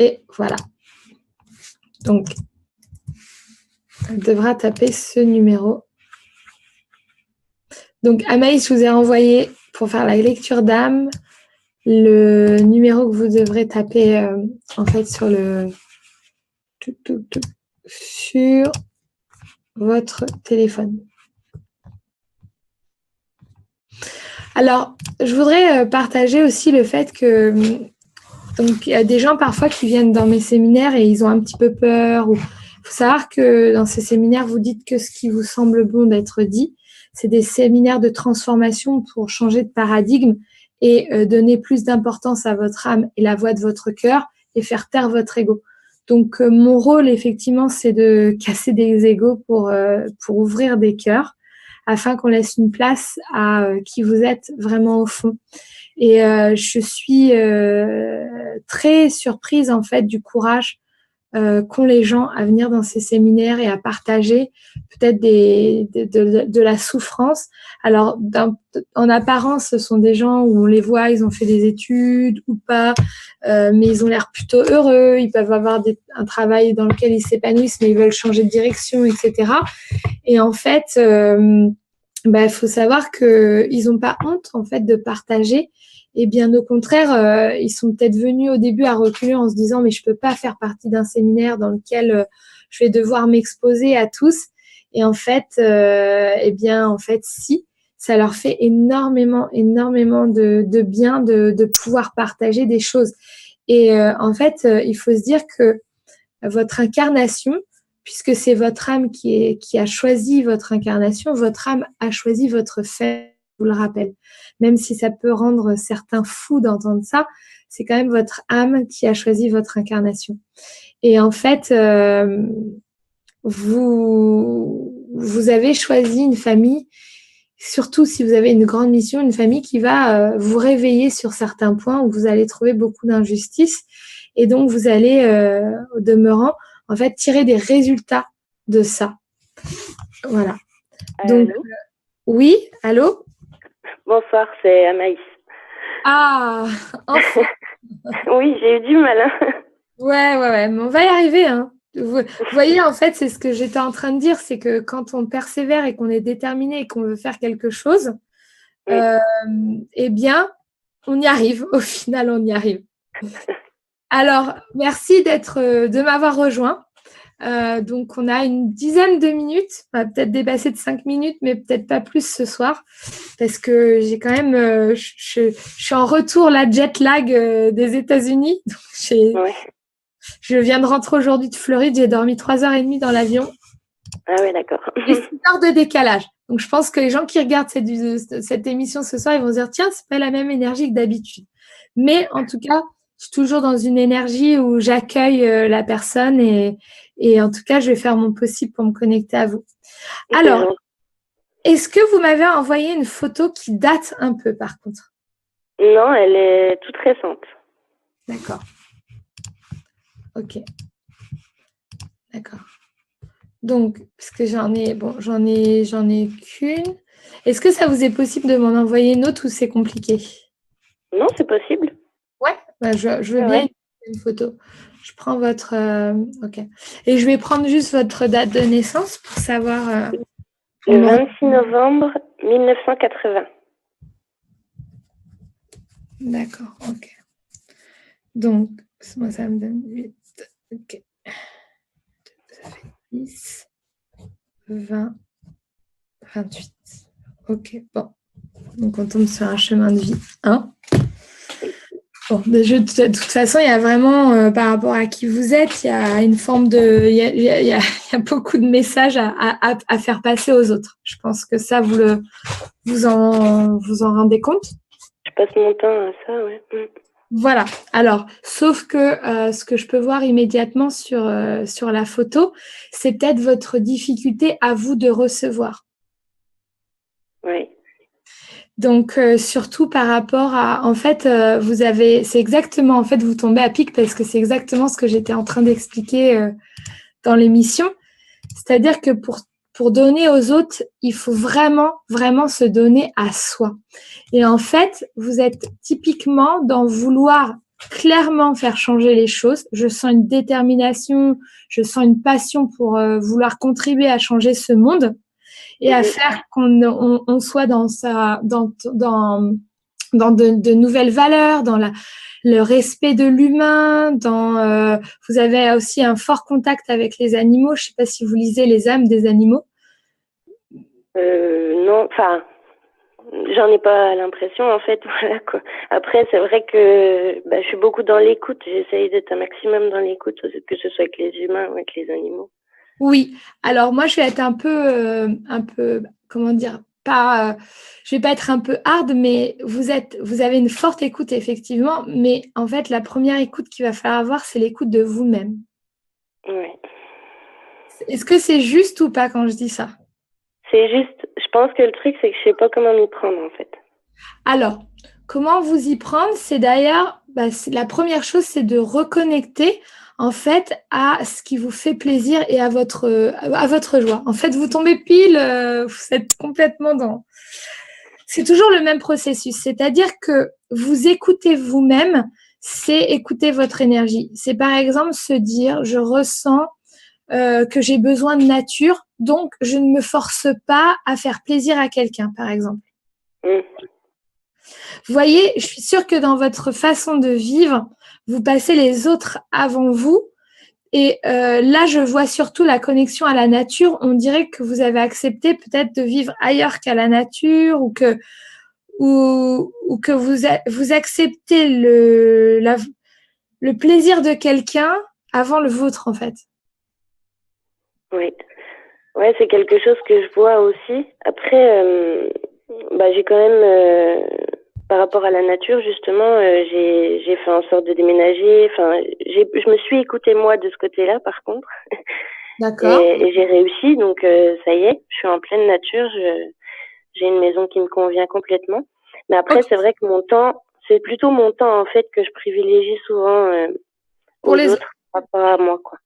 Et voilà. Donc, elle devra taper ce numéro. Donc, Amaïs, je vous ai envoyé pour faire la lecture d'âme le numéro que vous devrez taper en fait sur votre téléphone. Alors, je voudrais partager aussi le fait que donc, il y a des gens parfois qui viennent dans mes séminaires et ils ont un petit peu peur. Il faut savoir que dans ces séminaires, vous dites que ce qui vous semble bon d'être dit. C'est des séminaires de transformation pour changer de paradigme et donner plus d'importance à votre âme et la voix de votre cœur et faire taire votre ego. Donc, mon rôle, effectivement, c'est de casser des égos pour ouvrir des cœurs afin qu'on laisse une place à qui vous êtes vraiment au fond. Et je suis très surprise, en fait, du courage qu'ont les gens à venir dans ces séminaires et à partager peut-être de la souffrance. Alors, en apparence, ce sont des gens où on les voit, ils ont fait des études ou pas, mais ils ont l'air plutôt heureux, ils peuvent avoir un travail dans lequel ils s'épanouissent, mais ils veulent changer de direction, etc. Et en fait, faut savoir qu'ils n'ont pas honte, en fait, de partager. Et bien au contraire, ils sont peut-être venus au début à reculer en se disant mais je peux pas faire partie d'un séminaire dans lequel je vais devoir m'exposer à tous. Et en fait, si, ça leur fait énormément de bien de pouvoir partager des choses. Et il faut se dire que votre incarnation, puisque c'est votre âme qui a choisi votre incarnation, votre âme a choisi votre fait. Je vous le rappelle. Même si ça peut rendre certains fous d'entendre ça, c'est quand même votre âme qui a choisi votre incarnation. Et en fait, vous avez choisi une famille, surtout si vous avez une grande mission, une famille qui va vous réveiller sur certains points où vous allez trouver beaucoup d'injustice. Et donc, vous allez, au demeurant, en fait, tirer des résultats de ça. Voilà. Donc, oui, allô? Bonsoir, c'est Amaïs. Ah, enfin. Oui, j'ai eu du mal. Ouais, mais on va y arriver. Hein. Vous voyez, en fait, c'est ce que j'étais en train de dire, c'est que quand on persévère et qu'on est déterminé et qu'on veut faire quelque chose, Oui. Eh bien, on y arrive. Au final, on y arrive. Alors, merci de m'avoir rejoint. Donc, on a une dizaine de minutes. On va peut-être dépasser de 5 minutes, mais peut-être pas plus ce soir. Parce que j'ai quand même… je suis en retour, la jet lag des États-Unis. Donc, Ouais. je viens de rentrer aujourd'hui de Floride. J'ai dormi 3h30 dans l'avion. Ah ouais, d'accord. Et 6 heures de décalage. Donc, je pense que les gens qui regardent cette émission ce soir, ils vont se dire, tiens, c'est pas la même énergie que d'habitude. Mais en tout cas, je suis toujours dans une énergie où j'accueille la personne et en tout cas, je vais faire mon possible pour me connecter à vous. Alors, est-ce que vous m'avez envoyé une photo qui date un peu, par contre? Non, elle est toute récente. D'accord. Ok. D'accord. Donc, parce que j'en ai qu'une. Est-ce que ça vous est possible de m'en envoyer une autre ou c'est compliqué? Non, c'est possible. Ouais, bah, je veux bien une photo. Je prends votre… ok. Et je vais prendre juste votre date de naissance pour savoir… Le 26 novembre 1980. D'accord, ok. Donc, moi, ça me donne 8. Ok. Ça fait 10, 20, 28. Ok, bon. Donc, on tombe sur un chemin de vie 1. Bon, de toute façon, il y a vraiment, par rapport à qui vous êtes, il y a une forme de… Il y a beaucoup de messages à faire passer aux autres. Je pense que ça, vous en rendez compte? Je passe mon temps à ça, ouais. Voilà. Alors, sauf que ce que je peux voir immédiatement sur la photo, c'est peut-être votre difficulté à vous de recevoir. Oui. Donc, surtout par rapport à… En fait, c'est exactement… En fait, vous tombez à pic parce que c'est exactement ce que j'étais en train d'expliquer dans l'émission. C'est-à-dire que pour donner aux autres, il faut vraiment, vraiment se donner à soi. Et en fait, vous êtes typiquement dans vouloir clairement faire changer les choses. Je sens une détermination, je sens une passion pour vouloir contribuer à changer ce monde et à faire qu'on soit dans de nouvelles valeurs, dans le respect de l'humain, vous avez aussi un fort contact avec les animaux. Je ne sais pas si vous lisez Les âmes des animaux. Non, enfin, j'en ai pas l'impression en fait. Voilà quoi. Après, c'est vrai que je suis beaucoup dans l'écoute. J'essaye d'être un maximum dans l'écoute, que ce soit avec les humains ou avec les animaux. Oui. Alors moi, je vais être un peu, comment dire, je vais pas être un peu hard, mais vous avez une forte écoute effectivement. Mais en fait, la première écoute qu'il va falloir avoir, c'est l'écoute de vous-même. Oui. Est-ce que c'est juste ou pas quand je dis ça? C'est juste, je pense que le truc, c'est que je sais pas comment m'y prendre, en fait. Alors, comment vous y prendre? C'est d'ailleurs, la première chose, c'est de reconnecter, en fait, à ce qui vous fait plaisir et à votre joie. En fait, vous tombez pile, vous êtes complètement dans… C'est toujours le même processus, c'est-à-dire que vous écoutez vous-même, c'est écouter votre énergie. C'est par exemple se dire, je ressens que j'ai besoin de nature, donc je ne me force pas à faire plaisir à quelqu'un, par exemple. Vous voyez, je suis sûre que dans votre façon de vivre, vous passez les autres avant vous. Et là, je vois surtout la connexion à la nature. On dirait que vous avez accepté peut-être de vivre ailleurs qu'à la nature ou que vous acceptez le plaisir de quelqu'un avant le vôtre, en fait. Oui. Ouais, c'est quelque chose que je vois aussi. Après, j'ai quand même, par rapport à la nature, justement, j'ai fait en sorte de déménager. Enfin, je me suis écoutée moi de ce côté-là, par contre. D'accord. Et j'ai réussi, donc ça y est, je suis en pleine nature. J'ai une maison qui me convient complètement. Mais après, c'est vrai que c'est plutôt mon temps en fait que je privilégie souvent aux autres par rapport à moi, quoi.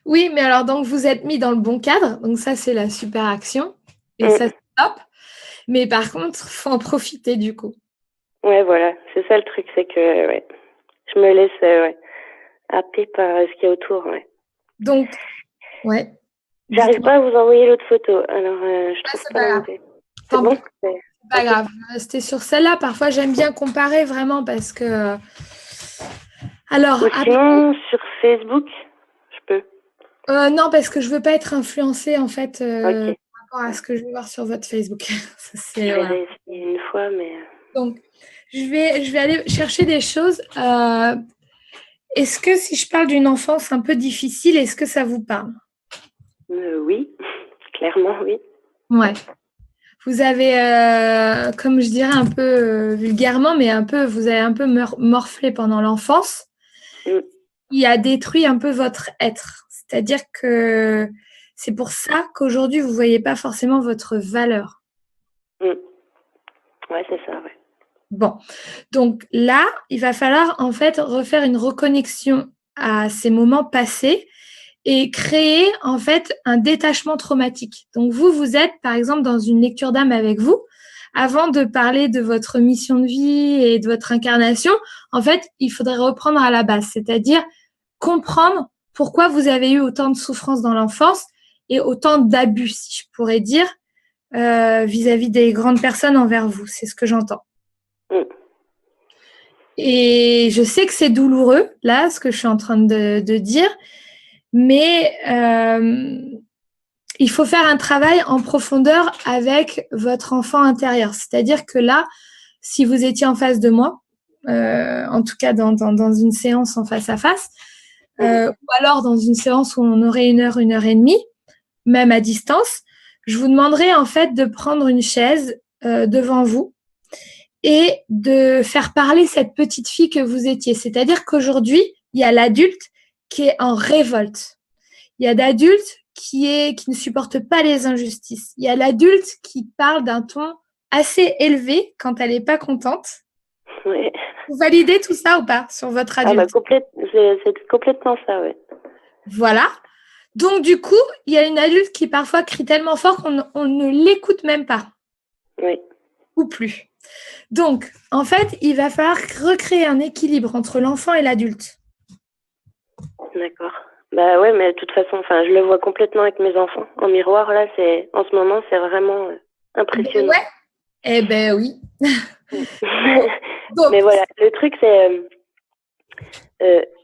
Oui, mais alors donc vous êtes mis dans le bon cadre, donc ça c'est la super action et ça c'est top. Mais par contre, faut en profiter du coup. Ouais, voilà, c'est ça le truc, c'est que je me laisse happer par ce qu'il y a autour, ouais. Donc, ouais. J'arrive pas à vous envoyer l'autre photo, alors je trouve pas l'onglet. C'est bon? C'est pas grave. Restez sur celle-là. Parfois, j'aime bien comparer vraiment parce que. Alors. Ou sinon, sur Facebook, je peux. Non, parce que je veux pas être influencée en fait Ok. par rapport à ce que je vais voir sur votre Facebook. Ça, Je c'est, vais voilà. réessayer une fois, mais Donc, je vais aller chercher des choses. Est-ce que si je parle d'une enfance un peu difficile, est-ce que ça vous parle? oui, clairement oui. Ouais. Vous avez, comme je dirais un peu vulgairement, mais un peu, vous avez un peu morflé pendant l'enfance. Mm. Il a détruit un peu votre être. C'est-à-dire que c'est pour ça qu'aujourd'hui, vous ne voyez pas forcément votre valeur. Mm. Ouais, c'est ça, ouais. Bon, donc là, il va falloir en fait refaire une reconnexion à ces moments passés et créer en fait un détachement traumatique. Donc vous êtes par exemple dans une lecture d'âme avec vous. Avant de parler de votre mission de vie et de votre incarnation, en fait, il faudrait reprendre à la base, c'est-à-dire comprendre pourquoi vous avez eu autant de souffrances dans l'enfance et autant d'abus, si je pourrais dire, vis-à-vis des grandes personnes envers vous. C'est ce que j'entends. Mm. Et je sais que c'est douloureux, là, ce que je suis en train de dire, mais il faut faire un travail en profondeur avec votre enfant intérieur. C'est-à-dire que là, si vous étiez en face de moi, en tout cas dans une séance en face à face, ou alors dans une séance où on aurait 1 heure et demie, même à distance, je vous demanderai en fait de prendre une chaise devant vous et de faire parler cette petite fille que vous étiez. C'est-à-dire qu'aujourd'hui, il y a l'adulte qui est en révolte. Il y a l'adultes qui ne supportent pas les injustices. Il y a l'adulte qui parle d'un ton assez élevé quand elle n'est pas contente. Ouais. Vous validez tout ça ou pas sur votre adulte? C'est complètement ça, ouais. Voilà. Donc, du coup, il y a une adulte qui parfois crie tellement fort qu'on ne l'écoute même pas. Oui. Ou plus. Donc, en fait, il va falloir recréer un équilibre entre l'enfant et l'adulte. D'accord. Bah ouais, mais de toute façon, enfin, je le vois complètement avec mes enfants. En miroir, là, en ce moment, c'est vraiment impressionnant. Ouais. Eh ben oui. Donc, mais voilà, le truc, c'est...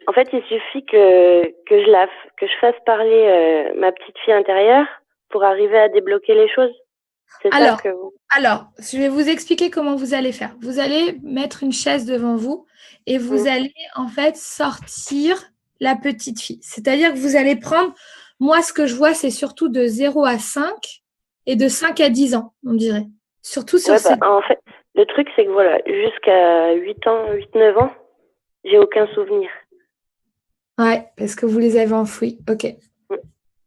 en fait, il suffit que je fasse parler ma petite fille intérieure pour arriver à débloquer les choses. C'est ça que vous... Alors, je vais vous expliquer comment vous allez faire. Vous allez mettre une chaise devant vous et vous allez en fait sortir la petite fille. C'est-à-dire que vous allez prendre, moi ce que je vois, c'est surtout de 0 à 5 et de 5 à 10 ans, on dirait. Surtout sur en fait, le truc, c'est que voilà, jusqu'à 8-9 ans, j'ai aucun souvenir. Ouais, parce que vous les avez enfouis. Ok.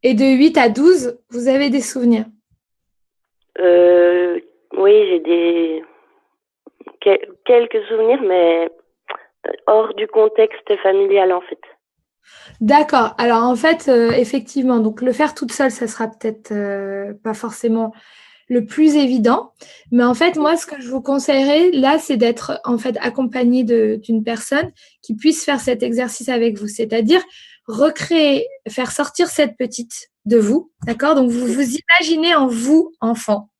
Et de 8 à 12, vous avez des souvenirs? Oui, j'ai quelques souvenirs, mais hors du contexte familial, en fait. D'accord. Alors, en fait, effectivement, donc le faire toute seule, ça sera peut-être pas forcément le plus évident. Mais en fait, moi, ce que je vous conseillerais, là, c'est d'être en fait accompagné d'une personne qui puisse faire cet exercice avec vous. C'est-à-dire recréer, faire sortir cette petite de vous. D'accord? Donc, vous vous imaginez en vous, enfant.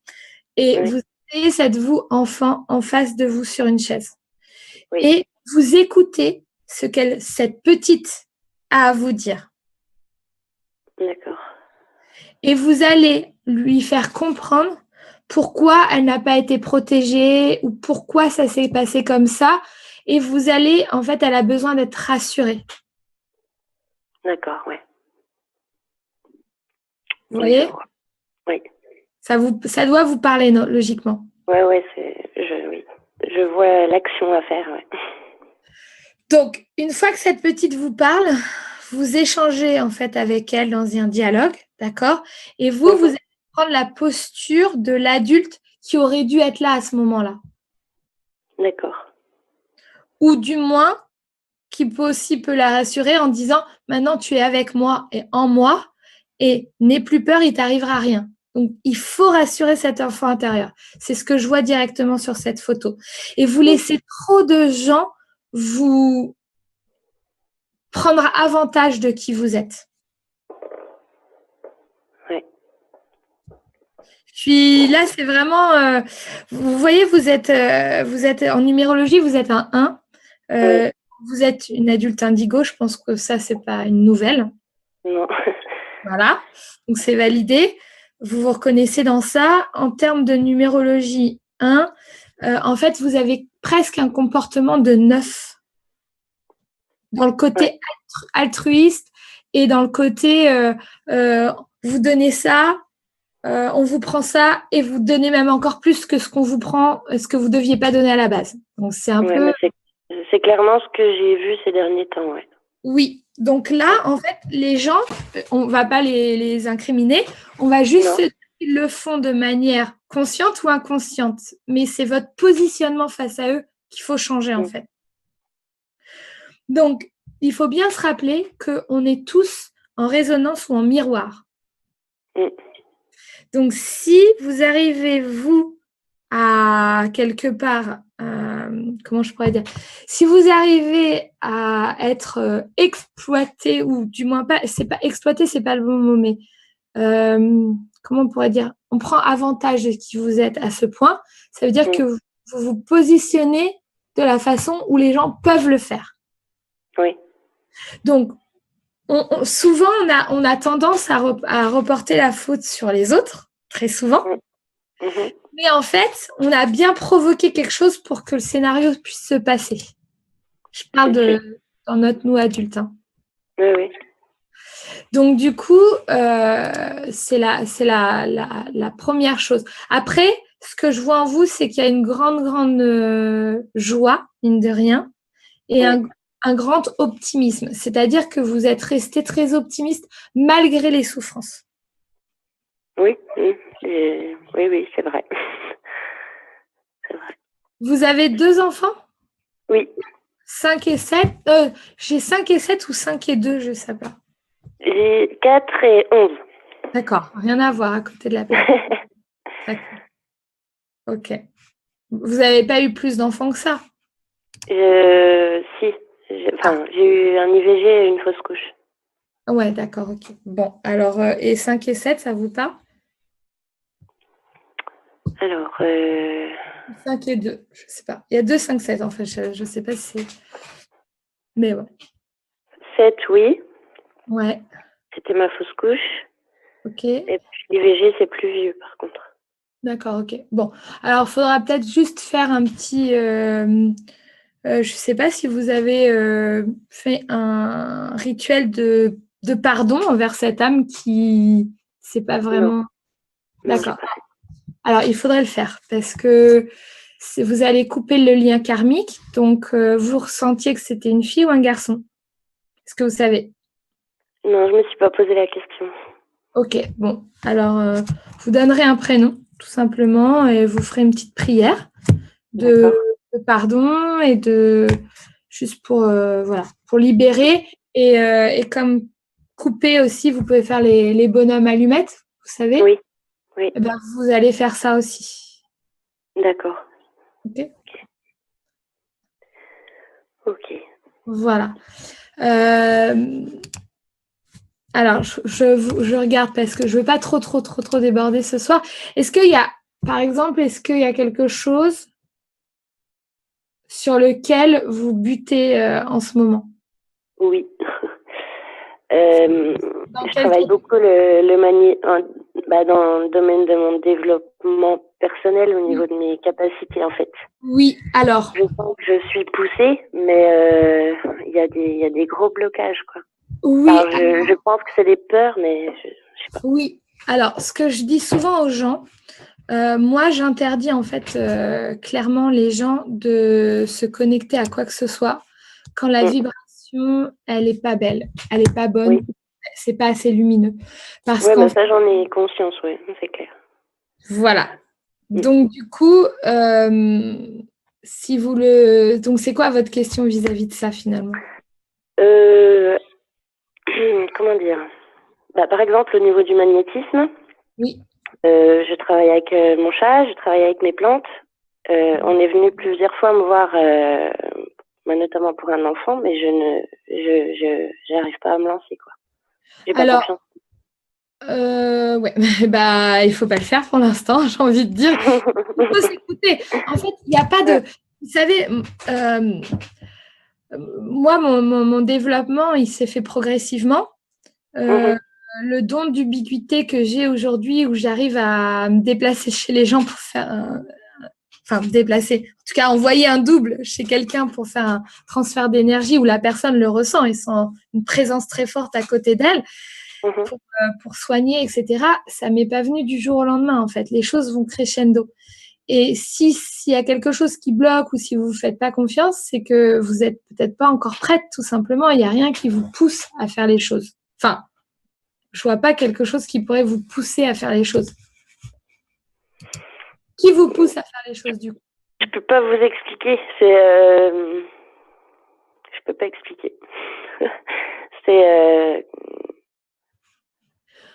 Et vous avez cette vous, enfant, en face de vous sur une chaise. Oui. Et vous écoutez ce cette petite a à vous dire. D'accord. Et vous allez lui faire comprendre pourquoi elle n'a pas été protégée ou pourquoi ça s'est passé comme ça. Et vous allez, en fait, elle a besoin d'être rassurée. D'accord, ouais. Vous voyez? Oui. Ça doit vous parler, non, logiquement. Oui, je vois l'action à faire, ouais. Donc, une fois que cette petite vous parle, vous échangez en fait avec elle dans un dialogue, d'accord? Et vous allez prendre la posture de l'adulte qui aurait dû être là à ce moment-là. D'accord. Ou du moins, qui peut la rassurer en disant « Maintenant, tu es avec moi et en moi et n'aie plus peur, il t'arrivera rien. » Donc, il faut rassurer cet enfant intérieur. C'est ce que je vois directement sur cette photo. Et vous laissez trop de gens vous prendre avantage de qui vous êtes. Oui. Puis là, c'est vraiment... vous voyez, vous êtes en numérologie, vous êtes un 1. Vous êtes une adulte indigo, je pense que ça, c'est pas une nouvelle. Non. Voilà, donc c'est validé. Vous vous reconnaissez dans ça. En termes de numérologie 1, en fait, vous avez presque un comportement de 9 dans le côté altruiste et dans le côté vous donnez ça, on vous prend ça et vous donnez même encore plus que ce qu'on vous prend, ce que vous ne deviez pas donner à la base. Donc c'est un peu… C'est clairement ce que j'ai vu ces derniers temps, ouais. Oui, donc là, en fait, les gens, on ne va pas les incriminer, on va juste se dire qu'ils le font de manière consciente ou inconsciente. Mais c'est votre positionnement face à eux qu'il faut changer, en fait. Donc, il faut bien se rappeler qu'on est tous en résonance ou en miroir. Donc, si vous arrivez, vous, à quelque part… comment je pourrais dire, si vous arrivez à être exploité, ou du moins pas, c'est pas exploité, c'est pas le bon mot, mais comment on pourrait dire, on prend avantage de qui vous êtes à ce point, ça veut dire que vous vous positionnez de la façon où les gens peuvent le faire. Oui. Donc, souvent, on a tendance à reporter la faute sur les autres, très souvent. Mais en fait, on a bien provoqué quelque chose pour que le scénario puisse se passer. Je parle dans notre nous adulte. Hein. Oui. Donc, du coup, c'est la première chose. Après, ce que je vois en vous, c'est qu'il y a une grande joie, mine de rien, et un grand optimisme. C'est-à-dire que vous êtes resté très optimiste malgré les souffrances. Oui, c'est vrai. C'est vrai. Vous avez 2 enfants ? Oui. 5 et 7 j'ai 5 et 7 ou 5 et 2, je ne sais pas. J'ai 4 et 11. D'accord, rien à voir à côté de la période. D'accord. Ok. Vous n'avez pas eu plus d'enfants que ça ? Si. J'ai eu un IVG et une fausse couche. Ouais, d'accord, ok. Bon, alors, et 5 et 7, ça vous parle ? Alors… 5 et 2, je ne sais pas. Il y a 2, 5, 7, en fait. Je ne sais pas si c'est… Mais ouais. 7, oui. Ouais. C'était ma fausse couche. Ok. Et puis l'IVG, c'est plus vieux, par contre. D'accord, ok. Bon, alors, il faudra peut-être juste faire un petit… je ne sais pas si vous avez fait un rituel de pardon envers cette âme qui… C'est pas vraiment… Non, D'accord. Alors, il faudrait le faire parce que vous allez couper le lien karmique. Donc, vous ressentiez que c'était une fille ou un garçon ? Est-ce que vous savez ? Non, je ne me suis pas posé la question. Ok, bon. Alors, vous donnerez un prénom, tout simplement, et vous ferez une petite prière de pardon et juste pour, pour libérer. Et comme couper aussi, vous pouvez faire les bonhommes allumettes, vous savez ? Oui. Eh ben, vous allez faire ça aussi. D'accord. Ok. Voilà. Alors, je regarde parce que je ne veux pas trop déborder ce soir. Est-ce qu'il y a, par exemple, quelque chose sur lequel vous butez en ce moment ? Oui. Je travaille beaucoup dans le domaine de mon développement personnel au niveau de mes capacités, en fait. Oui, alors. Je sens que je suis poussée, mais il y a des gros blocages, quoi. Oui. Alors, je pense que c'est des peurs, mais je sais pas. Oui. Alors, ce que je dis souvent aux gens, moi, j'interdis en fait clairement les gens de se connecter à quoi que ce soit quand la vibration, elle n'est pas belle, elle n'est pas bonne, c'est pas assez lumineux. Parce que ça, j'en ai conscience, oui, c'est clair. Voilà. Donc, du coup, si vous le… Donc, c'est quoi votre question vis-à-vis de ça, finalement ? Comment dire ? Par exemple, au niveau du magnétisme, oui. Je travaille avec mon chat, je travaille avec mes plantes. On est venu plusieurs fois me voir, notamment pour un enfant, mais je n'arrive pas à me lancer, quoi. J'ai pas confiance. Ouais, il faut pas le faire pour l'instant, j'ai envie de dire. Il faut s'écouter. En fait, il n'y a pas de… Vous savez, moi, mon développement, il s'est fait progressivement. le don d'ubiquité que j'ai aujourd'hui où j'arrive à me déplacer chez les gens pour faire enfin me déplacer, en tout cas envoyer un double chez quelqu'un pour faire un transfert d'énergie où la personne le ressent et sent une présence très forte à côté d'elle pour soigner, etc. Ça m'est pas venu du jour au lendemain en fait. Les choses vont crescendo. Et s'il y a quelque chose qui bloque ou si vous ne vous faites pas confiance, c'est que vous n'êtes peut-être pas encore prête, tout simplement. Il n'y a rien qui vous pousse à faire les choses. Enfin, je vois pas quelque chose qui pourrait vous pousser à faire les choses. Qui vous pousse à faire les choses, du coup? Je peux pas vous expliquer. Je peux pas expliquer.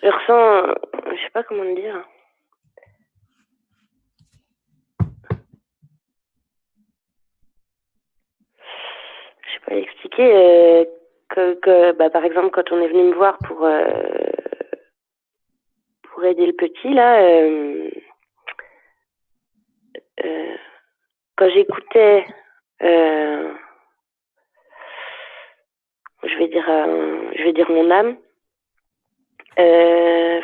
Je ressens... Je sais pas comment le dire. Je sais pas expliquer bah, par exemple, quand on est venu me voir pour aider le petit, là, quand j'écoutais, je vais dire mon âme,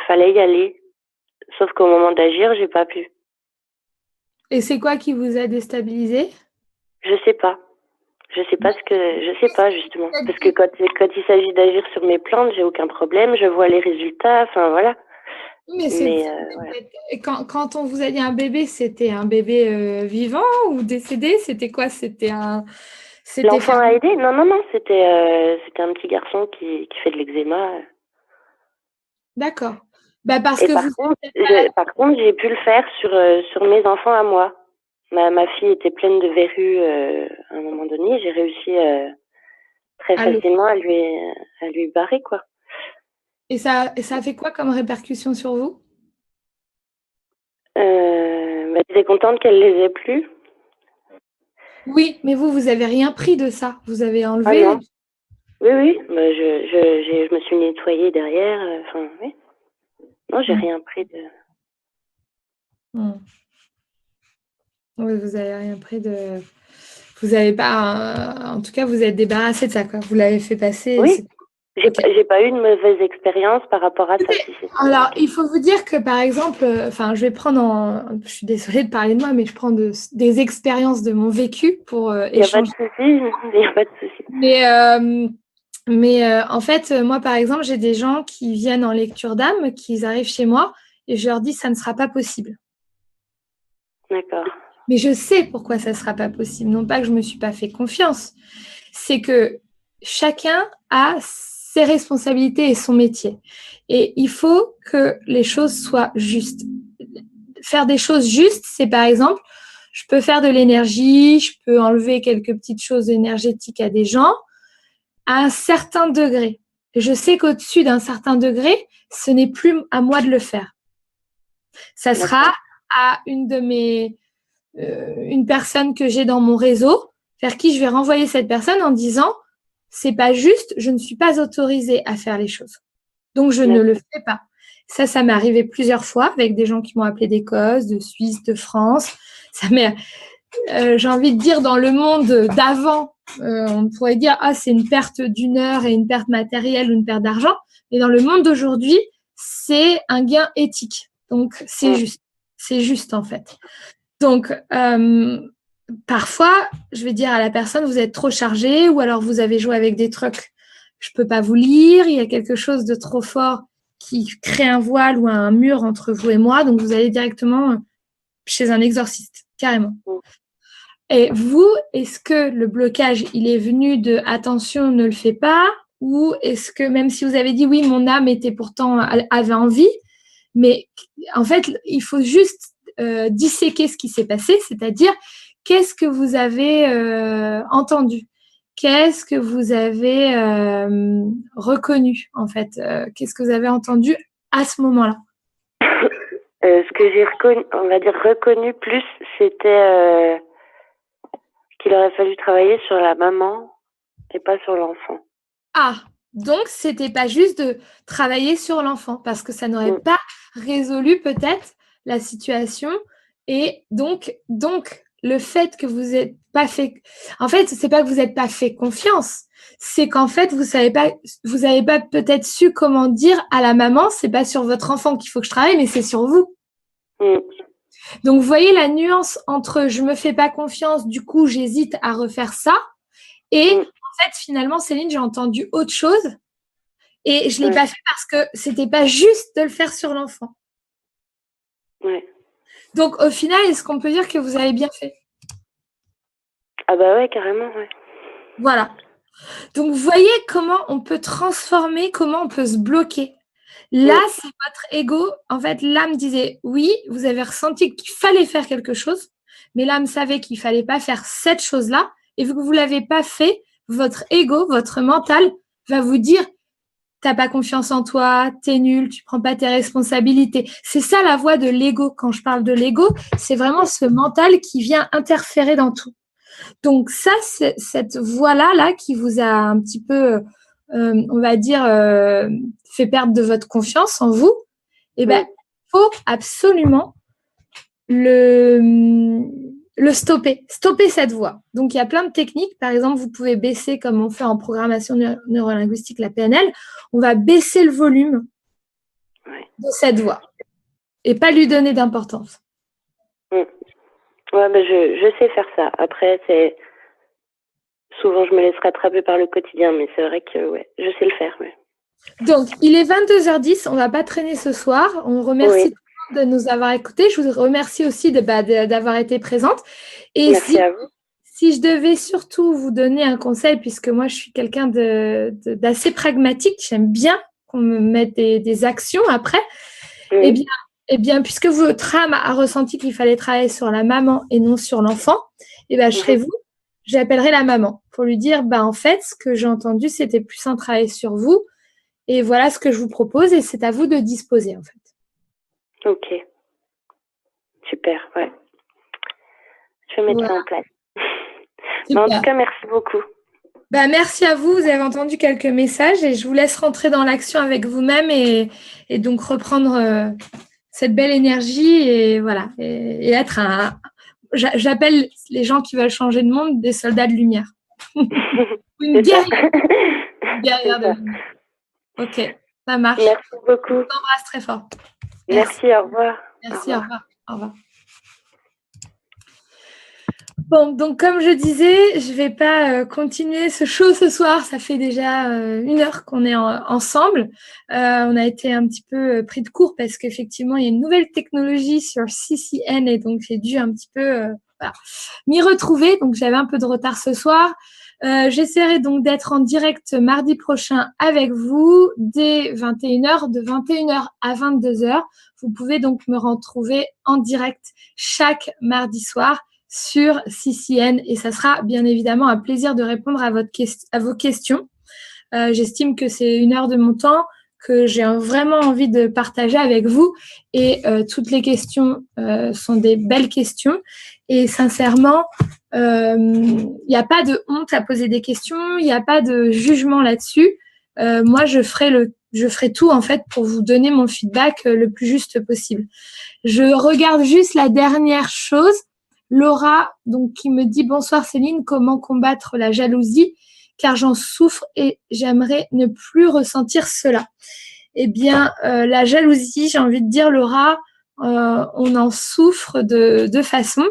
fallait y aller. Sauf qu'au moment d'agir, j'ai pas pu. Et c'est quoi qui vous a déstabilisé? Je sais pas. Je sais pas justement. Parce que quand il s'agit d'agir sur mes plantes, j'ai aucun problème. Je vois les résultats. Enfin, voilà. Mais quand on vous a dit un bébé, c'était un bébé vivant ou décédé? C'était quoi? L'enfant à aider? Non. C'était un petit garçon qui fait de l'eczéma. D'accord. Bah parce Et que par contre, j'ai pu le faire sur mes enfants à moi. Ma fille était pleine de verrues à un moment donné. J'ai réussi très facilement à lui barrer, quoi. Et ça a fait quoi comme répercussion sur vous? J'étais contente qu'elle les ait plus. Oui, mais vous avez rien pris de ça. Vous avez enlevé. Ah non. Oui. Bah, je me suis nettoyée derrière. Enfin, oui. Non, j'ai rien pris de. Oui, vous avez rien pris de. Vous n'avez pas. En tout cas, vous êtes débarrassé de ça, quoi. Vous l'avez fait passer. Oui. J'ai pas eu une mauvaise expérience par rapport à ça. Alors, il faut vous dire que, par exemple, je vais prendre je suis désolée de parler de moi, mais je prends des expériences de mon vécu pour échanger. Il n'y a pas de souci. Mais en fait, moi, par exemple, j'ai des gens qui viennent en lecture d'âme, qui arrivent chez moi, et je leur dis, ça ne sera pas possible. D'accord. Mais je sais pourquoi ça ne sera pas possible. Non pas que je ne me suis pas fait confiance. C'est que chacun a ses responsabilités et son métier. Et il faut que les choses soient justes. Faire des choses justes, c'est par exemple, je peux faire de l'énergie, je peux enlever quelques petites choses énergétiques à des gens à un certain degré. Et je sais qu'au-dessus d'un certain degré, ce n'est plus à moi de le faire. Ça sera à une personne que j'ai dans mon réseau, vers qui je vais renvoyer cette personne en disant c'est pas juste, je ne suis pas autorisée à faire les choses. Donc je ne le fais pas. Ça m'est arrivé plusieurs fois avec des gens qui m'ont appelé d'Écosse, de Suisse, de France. Ça m'est, j'ai envie de dire, dans le monde d'avant, on pourrait dire c'est une perte d'une heure et une perte matérielle ou une perte d'argent. Mais dans le monde d'aujourd'hui, c'est un gain éthique. Donc c'est juste. C'est juste en fait. Donc, parfois, je vais dire à la personne, vous êtes trop chargé ou alors vous avez joué avec des trucs, je ne peux pas vous lire, il y a quelque chose de trop fort qui crée un voile ou un mur entre vous et moi, donc vous allez directement chez un exorciste, carrément. Et vous, est-ce que le blocage, il est venu de « attention, ne le fais pas » ou est-ce que même si vous avez dit « oui, mon âme avait envie », mais en fait, il faut juste disséquer ce qui s'est passé, c'est-à-dire qu'est-ce que vous avez entendu, qu'est-ce que vous avez reconnu en fait, qu'est-ce que vous avez entendu à ce moment-là. Ce que j'ai reconnu plus, c'était qu'il aurait fallu travailler sur la maman et pas sur l'enfant. Ah, donc c'était pas juste de travailler sur l'enfant parce que ça n'aurait pas résolu peut-être la situation et donc le fait que vous n'êtes pas fait… En fait, c'est pas que vous n'êtes pas fait confiance. C'est qu'en fait, vous avez pas peut-être su comment dire à la maman, c'est pas sur votre enfant qu'il faut que je travaille, mais c'est sur vous. Donc, vous voyez la nuance entre je me fais pas confiance, du coup, j'hésite à refaire ça. Et en fait, finalement, Céline, j'ai entendu autre chose et je l'ai pas fait parce que c'était pas juste de le faire sur l'enfant. Ouais. Donc, au final, est-ce qu'on peut dire que vous avez bien fait? Ah bah ouais, carrément, ouais. Voilà. Donc, vous voyez comment on peut transformer, comment on peut se bloquer. Là, c'est votre ego. En fait, l'âme disait, oui, vous avez ressenti qu'il fallait faire quelque chose, mais l'âme savait qu'il fallait pas faire cette chose-là. Et vu que vous l'avez pas fait, votre ego, votre mental va vous dire, t'as pas confiance en toi, t'es nul, tu prends pas tes responsabilités. C'est ça la voix de l'ego. Quand je parle de l'ego, c'est vraiment ce mental qui vient interférer dans tout. Donc ça, c'est cette voix-là qui vous a un petit peu, on va dire, fait perdre de votre confiance en vous. Eh ben, il faut absolument le stopper cette voix. Donc, il y a plein de techniques. Par exemple, vous pouvez baisser, comme on fait en programmation neurolinguistique, la PNL, on va baisser le volume de cette voix et pas lui donner d'importance. Ouais, ben je sais faire ça. Après, c'est souvent je me laisse rattraper par le quotidien, mais c'est vrai que ouais, je sais le faire. Ouais. Donc, il est 22h10, on ne va pas traîner ce soir. On remercie tout le monde de nous avoir écoutés. Je vous remercie aussi d'avoir été présente. Et merci à vous. Si je devais surtout vous donner un conseil, puisque moi je suis quelqu'un d'assez pragmatique, j'aime bien qu'on me mette des actions après, eh bien, puisque votre âme a ressenti qu'il fallait travailler sur la maman et non sur l'enfant, eh bien, je serai vous, j'appellerai la maman pour lui dire, en fait, ce que j'ai entendu, c'était plus un travail sur vous. Et voilà ce que je vous propose et c'est à vous de disposer, en fait. Ok. Super, ouais. Je vais mettre ça en place. En tout cas, merci beaucoup. Merci à vous. Vous avez entendu quelques messages et je vous laisse rentrer dans l'action avec vous-même et donc reprendre cette belle énergie et voilà. Et être j'appelle les gens qui veulent changer le monde des soldats de lumière. Une guerrière de lumière. Ok, ça marche. Merci beaucoup. Je vous embrasse très fort. Merci, au revoir. Merci, au revoir. Au revoir. Bon, donc comme je disais, je ne vais pas continuer ce show ce soir. Ça fait déjà 1 heure qu'on est ensemble. On a été un petit peu pris de court parce qu'effectivement, il y a une nouvelle technologie sur CCN et donc j'ai dû un petit peu m'y retrouver. Donc j'avais un peu de retard ce soir. J'essaierai donc d'être en direct mardi prochain avec vous dès 21h, de 21h à 22h. Vous pouvez donc me retrouver en direct chaque mardi soir sur CCN et ça sera bien évidemment un plaisir de répondre à vos questions. J'estime que c'est 1 heure de mon temps que j'ai vraiment envie de partager avec vous et toutes les questions sont des belles questions et sincèrement, il n'y a pas de honte à poser des questions, il n'y a pas de jugement là-dessus. Moi, je ferai tout en fait pour vous donner mon feedback le plus juste possible. Je regarde juste la dernière chose. Laura, donc, qui me dit « Bonsoir Céline, comment combattre la jalousie car j'en souffre et j'aimerais ne plus ressentir cela. » Eh bien, la jalousie, j'ai envie de dire, Laura, on en souffre de deux façons.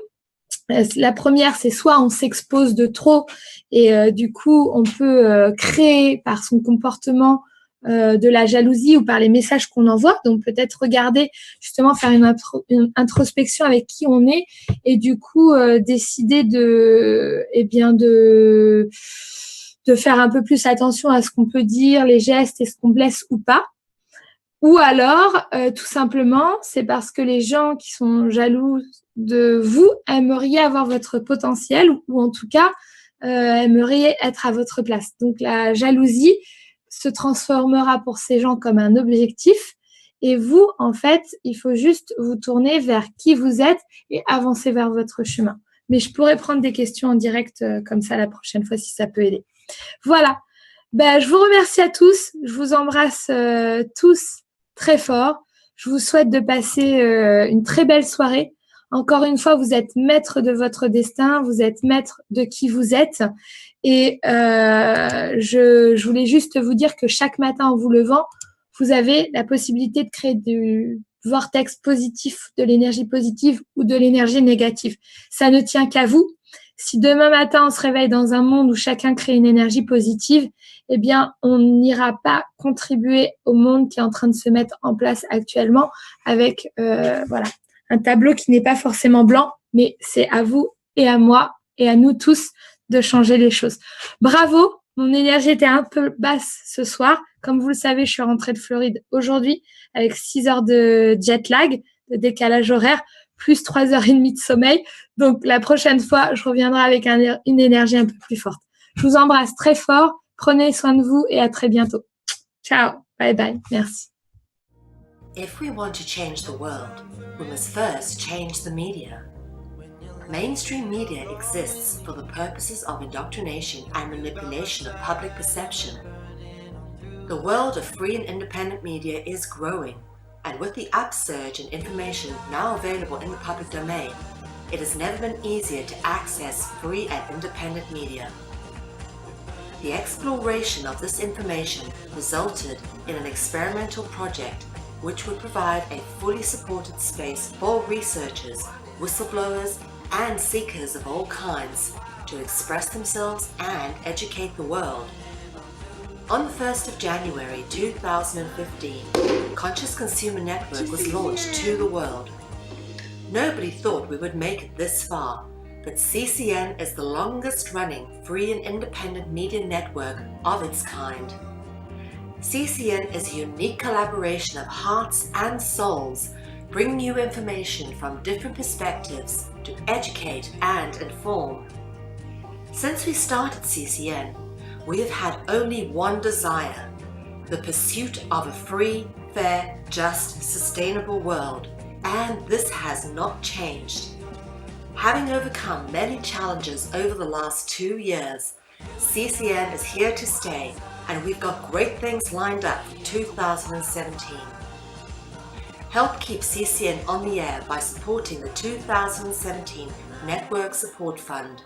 La première, c'est soit on s'expose de trop et du coup, on peut créer par son comportement de la jalousie ou par les messages qu'on envoie. Donc, peut-être regarder, justement, faire une introspection avec qui on est et du coup, décider de faire un peu plus attention à ce qu'on peut dire, les gestes et ce qu'on blesse ou pas. Ou alors, tout simplement, c'est parce que les gens qui sont jaloux de vous aimeriez avoir votre potentiel ou en tout cas, aimeriez être à votre place. Donc, la jalousie se transformera pour ces gens comme un objectif. Et vous, en fait, il faut juste vous tourner vers qui vous êtes et avancer vers votre chemin. Mais je pourrais prendre des questions en direct comme ça la prochaine fois si ça peut aider. Voilà. Je vous remercie à tous. Je vous embrasse tous très fort. Je vous souhaite de passer une très belle soirée Encore une fois, vous êtes maître de votre destin, vous êtes maître de qui vous êtes. Et je voulais juste vous dire que chaque matin en vous levant, vous avez la possibilité de créer du vortex positif, de l'énergie positive ou de l'énergie négative. Ça ne tient qu'à vous. Si demain matin, on se réveille dans un monde où chacun crée une énergie positive, eh bien, on n'ira pas contribuer au monde qui est en train de se mettre en place actuellement avec voilà, un tableau qui n'est pas forcément blanc, mais c'est à vous et à moi et à nous tous de changer les choses. Bravo, mon énergie était un peu basse ce soir. Comme vous le savez, je suis rentrée de Floride aujourd'hui avec 6 heures de jet lag, de décalage horaire, plus 3h30 de sommeil. Donc, la prochaine fois, je reviendrai avec une énergie un peu plus forte. Je vous embrasse très fort. Prenez soin de vous et à très bientôt. Ciao. Bye bye. Merci. If we want to change the world, we must first change the media. Mainstream media exists for the purposes of indoctrination and manipulation of public perception. The world of free and independent media is growing, and with the upsurge in information now available in the public domain, it has never been easier to access free and independent media. The exploration of this information resulted in an experimental project which would provide a fully supported space for researchers, whistleblowers, and seekers of all kinds to express themselves and educate the world. On the 1st of January 2015, Conscious Consumer Network was launched to the world. Nobody thought we would make it this far, but CCN is the longest running free and independent media network of its kind. CCN is a unique collaboration of hearts and souls, bringing you information from different perspectives to educate and inform. Since we started CCN, we have had only one desire: the pursuit of a free, fair, just, sustainable world, and this has not changed. Having overcome many challenges over the last 2 years, CCN is here to stay, and we've got great things lined up for 2017. Help keep CCN on the air by supporting the 2017 Network Support Fund.